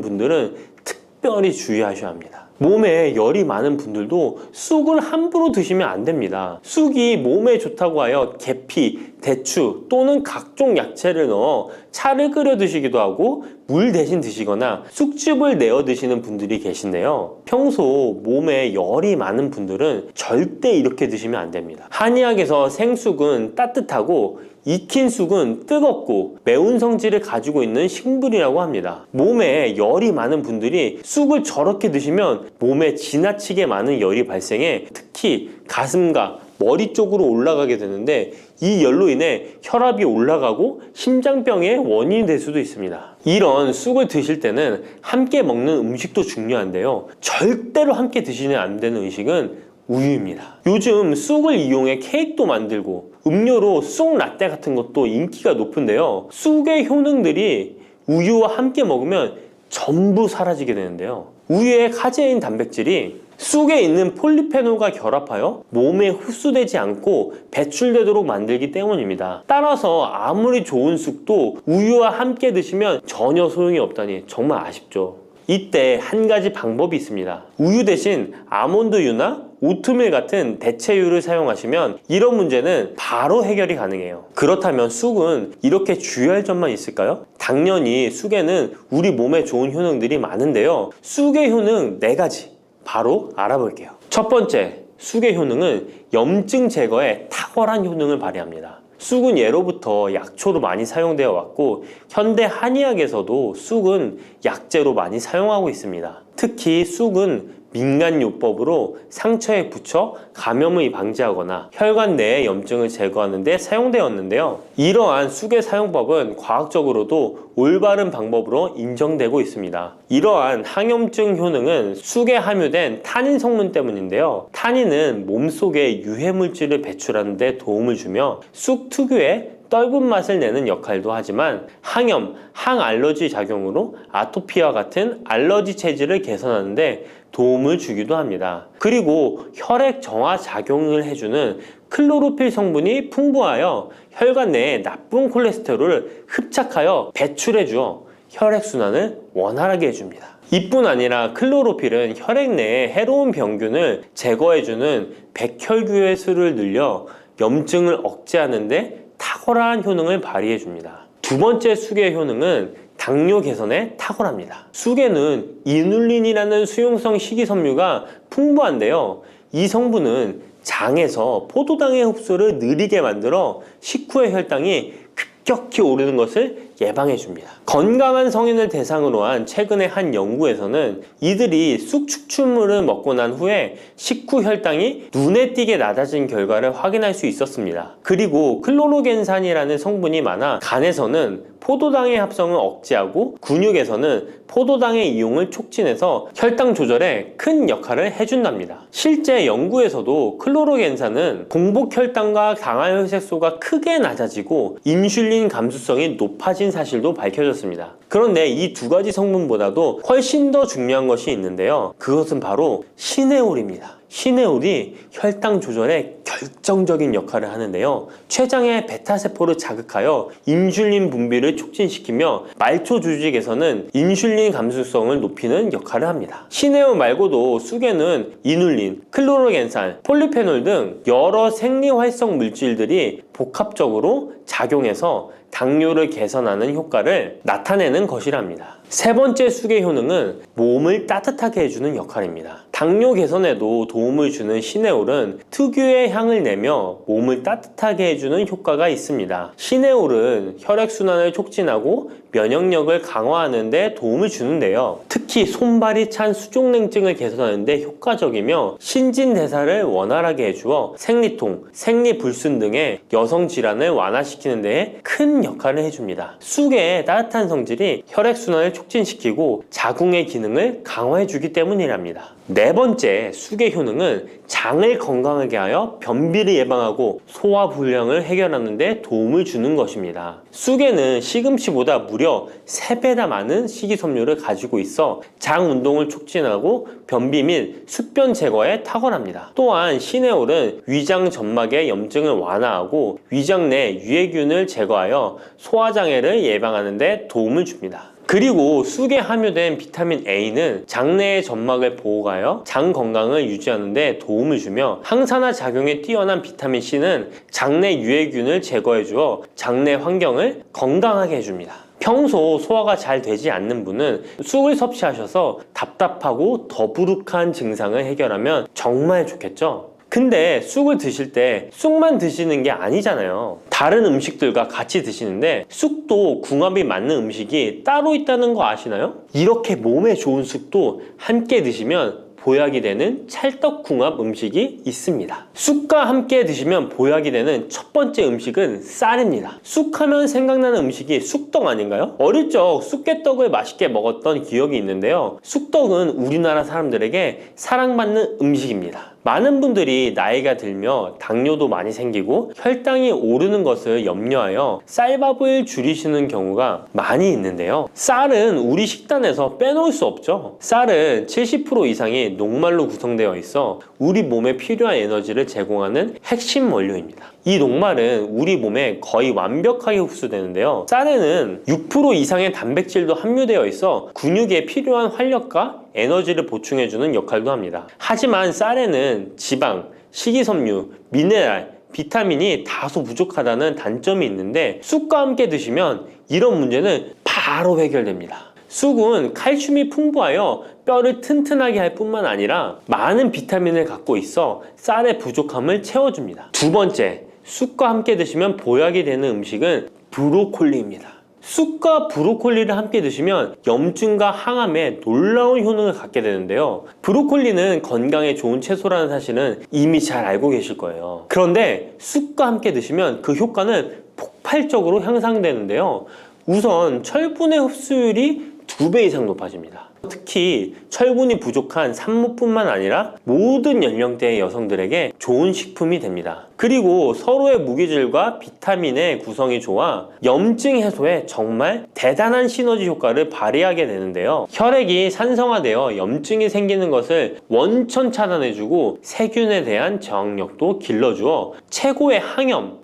분들은 특별히 주의하셔야 합니다. 몸에 열이 많은 분들도 쑥을 함부로 드시면 안 됩니다. 쑥이 몸에 좋다고 하여 계피, 대추 또는 각종 야채를 넣어 차를 끓여 드시기도 하고 물 대신 드시거나 쑥즙을 내어 드시는 분들이 계신데요. 평소 몸에 열이 많은 분들은 절대 이렇게 드시면 안 됩니다. 한의학에서 생쑥은 따뜻하고 익힌 쑥은 뜨겁고 매운 성질을 가지고 있는 식물이라고 합니다. 몸에 열이 많은 분들이 쑥을 저렇게 드시면 몸에 지나치게 많은 열이 발생해 특히 가슴과 머리 쪽으로 올라가게 되는데 이 열로 인해 혈압이 올라가고 심장병의 원인이 될 수도 있습니다. 이런 쑥을 드실 때는 함께 먹는 음식도 중요한데요. 절대로 함께 드시면 안 되는 음식은 우유입니다. 요즘 쑥을 이용해 케이크도 만들고 음료로 쑥 라떼 같은 것도 인기가 높은데요. 쑥의 효능들이 우유와 함께 먹으면 전부 사라지게 되는데요. 우유의 카제인 단백질이 쑥에 있는 폴리페놀과 결합하여 몸에 흡수되지 않고 배출되도록 만들기 때문입니다. 따라서 아무리 좋은 쑥도 우유와 함께 드시면 전혀 소용이 없다니 정말 아쉽죠. 이때 한 가지 방법이 있습니다. 우유 대신 아몬드유나 오트밀 같은 대체유를 사용하시면 이런 문제는 바로 해결이 가능해요. 그렇다면 쑥은 이렇게 주의할 점만 있을까요? 당연히 쑥에는 우리 몸에 좋은 효능들이 많은데요. 쑥의 효능 4가지 바로 알아볼게요. 첫 번째, 쑥의 효능은 염증 제거에 탁월한 효능을 발휘합니다. 쑥은 예로부터 약초로 많이 사용되어 왔고 현대 한의학에서도 쑥은 약재로 많이 사용하고 있습니다. 특히 쑥은 민간요법으로 상처에 붙여 감염을 방지하거나 혈관 내의 염증을 제거하는 데 사용되었는데요. 이러한 쑥의 사용법은 과학적으로도 올바른 방법으로 인정되고 있습니다. 이러한 항염증 효능은 쑥에 함유된 타닌 성분 때문인데요. 타닌은 몸속에 유해물질을 배출하는 데 도움을 주며 쑥 특유의 떫은 맛을 내는 역할도 하지만 항염, 항알러지 작용으로 아토피와 같은 알러지 체질을 개선하는 데 도움을 주기도 합니다. 그리고 혈액 정화 작용을 해주는 클로로필 성분이 풍부하여 혈관 내에 나쁜 콜레스테롤을 흡착하여 배출해 주어 혈액순환을 원활하게 해줍니다. 이뿐 아니라 클로로필은 혈액 내에 해로운 병균을 제거해주는 백혈구의 수를 늘려 염증을 억제하는 데 탁월한 효능을 발휘해줍니다. 두 번째 쑥의 효능은 당뇨 개선에 탁월합니다. 쑥에는 이눌린이라는 수용성 식이섬유가 풍부한데요. 이 성분은 장에서 포도당의 흡수를 느리게 만들어 식후의 혈당이 급격히 오르는 것을 예방해 줍니다. 건강한 성인을 대상으로 한 최근의 한 연구에서는 이들이 쑥 추출물을 먹고 난 후에 식후 혈당이 눈에 띄게 낮아진 결과를 확인할 수 있었습니다. 그리고 클로로겐산이라는 성분이 많아 간에서는 포도당의 합성을 억제하고 근육에서는 포도당의 이용을 촉진해서 혈당 조절에 큰 역할을 해준답니다. 실제 연구에서도 클로로겐산은 공복 혈당과 당화혈색소가 크게 낮아지고 인슐린 감수성이 높아진 사실도 밝혀졌습니다. 그런데 이 두 가지 성분보다도 훨씬 더 중요한 것이 있는데요. 그것은 바로 시네올입니다. 시네올이 혈당 조절에 결정적인 역할을 하는데요. 췌장의 베타세포를 자극하여 인슐린 분비를 촉진시키며 말초 조직에서는 인슐린 감수성을 높이는 역할을 합니다. 시네올 말고도 쑥에는 이눌린, 클로로겐산, 폴리페놀 등 여러 생리활성 물질들이 복합적으로 작용해서 당뇨를 개선하는 효과를 나타내는 것이랍니다. 세 번째 쑥의 효능은 몸을 따뜻하게 해주는 역할입니다. 당뇨 개선에도 도움을 주는 시네올은 특유의 향을 내며 몸을 따뜻하게 해주는 효과가 있습니다. 시네올은 혈액순환을 촉진하고 면역력을 강화하는 데 도움을 주는데요. 특히 손발이 찬 수족냉증을 개선하는 데 효과적이며 신진대사를 원활하게 해주어 생리통, 생리불순 등의 여성 질환을 완화시키는 데에 큰 역할을 해줍니다. 쑥의 따뜻한 성질이 혈액순환을 촉진시키고 자궁의 기능을 강화해주기 때문이랍니다. 네 번째 쑥의 효능은 장을 건강하게 하여 변비를 예방하고 소화불량을 해결하는 데 도움을 주는 것입니다. 쑥에는 시금치보다 무려 3배나 많은 식이섬유를 가지고 있어 장 운동을 촉진하고 변비 및 숙변 제거에 탁월합니다. 또한 시네올은 위장 점막의 염증을 완화하고 위장 내 유해균을 제거하여 소화장애를 예방하는 데 도움을 줍니다. 그리고 쑥에 함유된 비타민 A는 장내의 점막을 보호하여 장 건강을 유지하는 데 도움을 주며 항산화 작용에 뛰어난 비타민 C는 장내 유해균을 제거해 주어 장내 환경을 건강하게 해줍니다. 평소 소화가 잘 되지 않는 분은 쑥을 섭취하셔서 답답하고 더부룩한 증상을 해결하면 정말 좋겠죠? 근데 쑥을 드실 때 쑥만 드시는 게 아니잖아요. 다른 음식들과 같이 드시는데 쑥도 궁합이 맞는 음식이 따로 있다는 거 아시나요? 이렇게 몸에 좋은 쑥도 함께 드시면 보약이 되는 찰떡궁합 음식이 있습니다. 쑥과 함께 드시면 보약이 되는 첫 번째 음식은 쌀입니다. 쑥하면 생각나는 음식이 쑥떡 아닌가요? 어릴 적 쑥개떡을 맛있게 먹었던 기억이 있는데요. 쑥떡은 우리나라 사람들에게 사랑받는 음식입니다. 많은 분들이 나이가 들며 당뇨도 많이 생기고 혈당이 오르는 것을 염려하여 쌀밥을 줄이시는 경우가 많이 있는데요. 쌀은 우리 식단에서 빼놓을 수 없죠. 쌀은 70% 이상이 녹말로 구성되어 있어 우리 몸에 필요한 에너지를 제공하는 핵심 원료입니다. 이 녹말은 우리 몸에 거의 완벽하게 흡수되는데요. 쌀에는 6% 이상의 단백질도 함유되어 있어 근육에 필요한 활력과 에너지를 보충해주는 역할도 합니다. 하지만 쌀에는 지방, 식이섬유, 미네랄, 비타민이 다소 부족하다는 단점이 있는데 쑥과 함께 드시면 이런 문제는 바로 해결됩니다. 쑥은 칼슘이 풍부하여 뼈를 튼튼하게 할 뿐만 아니라 많은 비타민을 갖고 있어 쌀의 부족함을 채워줍니다. 두 번째, 쑥과 함께 드시면 보약이 되는 음식은 브로콜리입니다. 쑥과 브로콜리를 함께 드시면 염증과 항암에 놀라운 효능을 갖게 되는데요. 브로콜리는 건강에 좋은 채소라는 사실은 이미 잘 알고 계실 거예요. 그런데 쑥과 함께 드시면 그 효과는 폭발적으로 향상되는데요. 우선 철분의 흡수율이 2배 이상 높아집니다. 특히 철분이 부족한 산모뿐만 아니라 모든 연령대의 여성들에게 좋은 식품이 됩니다. 그리고 서로의 무기질과 비타민의 구성이 좋아 염증 해소에 정말 대단한 시너지 효과를 발휘하게 되는데요. 혈액이 산성화되어 염증이 생기는 것을 원천 차단해주고 세균에 대한 저항력도 길러주어 최고의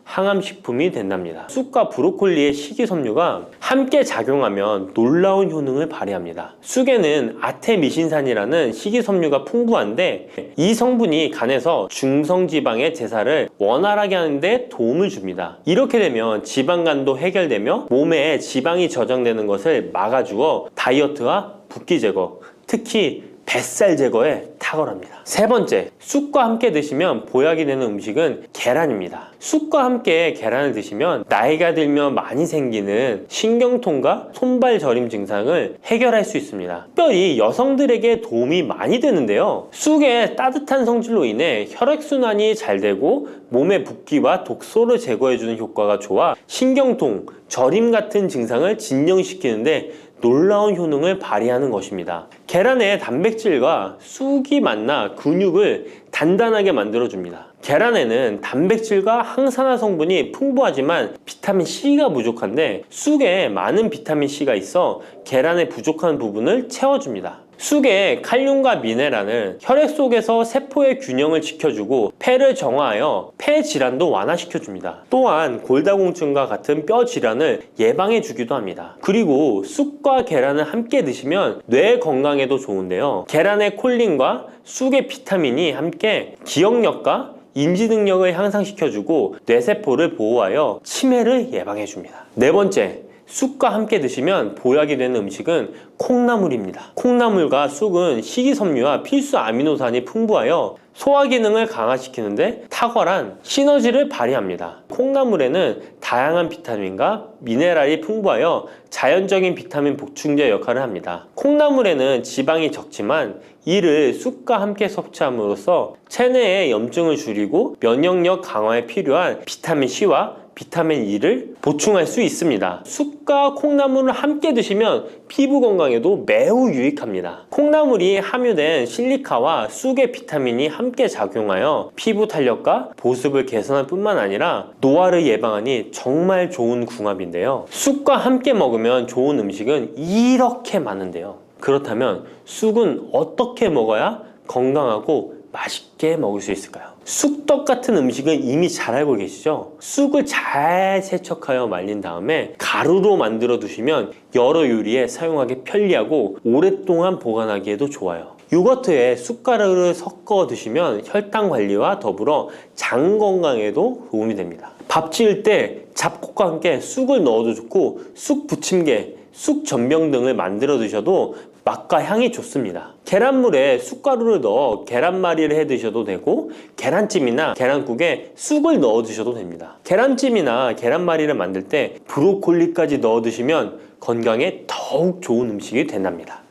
항암식품이 된답니다. 쑥과 브로콜리의 식이섬유가 함께 작용하면 놀라운 효능을 발휘합니다. 쑥에는 계란에는 아테미신산이라는 식이섬유가 풍부한데 이 성분이 간에서 중성지방의 제사를 원활하게 하는데 도움을 줍니다. 이렇게 되면 지방간도 해결되며 몸에 지방이 저장되는 것을 막아주어 다이어트와 붓기 제거, 특히 뱃살 제거에 탁월합니다. 세 번째, 쑥과 함께 드시면 보약이 되는 음식은 계란입니다. 쑥과 함께 계란을 드시면 나이가 들면 많이 생기는 신경통과 손발 저림 증상을 해결할 수 있습니다. 특별히 여성들에게 도움이 많이 되는데요. 쑥의 따뜻한 성질로 인해 혈액순환이 잘 되고 몸의 붓기와 독소를 제거해주는 효과가 좋아 신경통, 저림 같은 증상을 진정시키는데 놀라운 효능을 발휘하는 것입니다. 계란의 단백질과 쑥이 만나 근육을 단단하게 만들어줍니다. 계란에는 단백질과 항산화 성분이 풍부하지만 비타민 C가 부족한데 쑥에 많은 비타민 C가 있어 계란의 부족한 부분을 채워줍니다. 쑥의 칼륨과 미네랄은 혈액 속에서 세포의 균형을 지켜주고 폐를 정화하여 폐 질환도 완화시켜줍니다. 또한 골다공증과 같은 뼈 질환을 예방해주기도 합니다. 그리고 쑥과 계란을 함께 드시면 뇌 건강에도 좋은데요. 계란의 콜린과 쑥의 비타민이 함께 기억력과 인지 능력을 향상시켜주고 뇌세포를 보호하여 치매를 예방해줍니다. 네 번째, 쑥과 함께 드시면 보약이 되는 음식은 콩나물입니다. 콩나물과 쑥은 식이섬유와 필수 아미노산이 풍부하여 소화 기능을 강화시키는데 탁월한 시너지를 발휘합니다. 콩나물에는 다양한 비타민과 미네랄이 풍부하여 자연적인 비타민 보충제 역할을 합니다. 콩나물에는 지방이 적지만 이를 쑥과 함께 섭취함으로써 체내의 염증을 줄이고 면역력 강화에 필요한 비타민 C와 비타민 E를 보충할 수 있습니다. 쑥과 콩나물을 함께 드시면 피부 건강에도 매우 유익합니다. 콩나물이 함유된 실리카와 쑥의 비타민이 함께 작용하여 피부 탄력과 보습을 개선할 뿐만 아니라 노화를 예방하니 정말 좋은 궁합인데요. 쑥과 함께 먹으면 좋은 음식은 이렇게 많은데요. 그렇다면 쑥은 어떻게 먹어야 건강하고 맛있게 먹을 수 있을까요? 쑥떡 같은 음식은 이미 잘 알고 계시죠? 쑥을 잘 세척하여 말린 다음에 가루로 만들어 두시면 여러 요리에 사용하기 편리하고 오랫동안 보관하기에도 좋아요. 요거트에 쑥가루를 섞어 드시면 혈당 관리와 더불어 장 건강에도 도움이 됩니다. 밥 지을 때 잡곡과 함께 쑥을 넣어도 좋고 쑥 부침개, 쑥 전병 등을 만들어 드셔도 맛과 향이 좋습니다. 계란물에 쑥가루를 넣어 계란말이를 해 드셔도 되고 계란찜이나 계란국에 쑥을 넣어 드셔도 됩니다. 계란찜이나 계란말이를 만들 때 브로콜리까지 넣어 드시면 건강에 더욱 좋은 음식이 된답니다.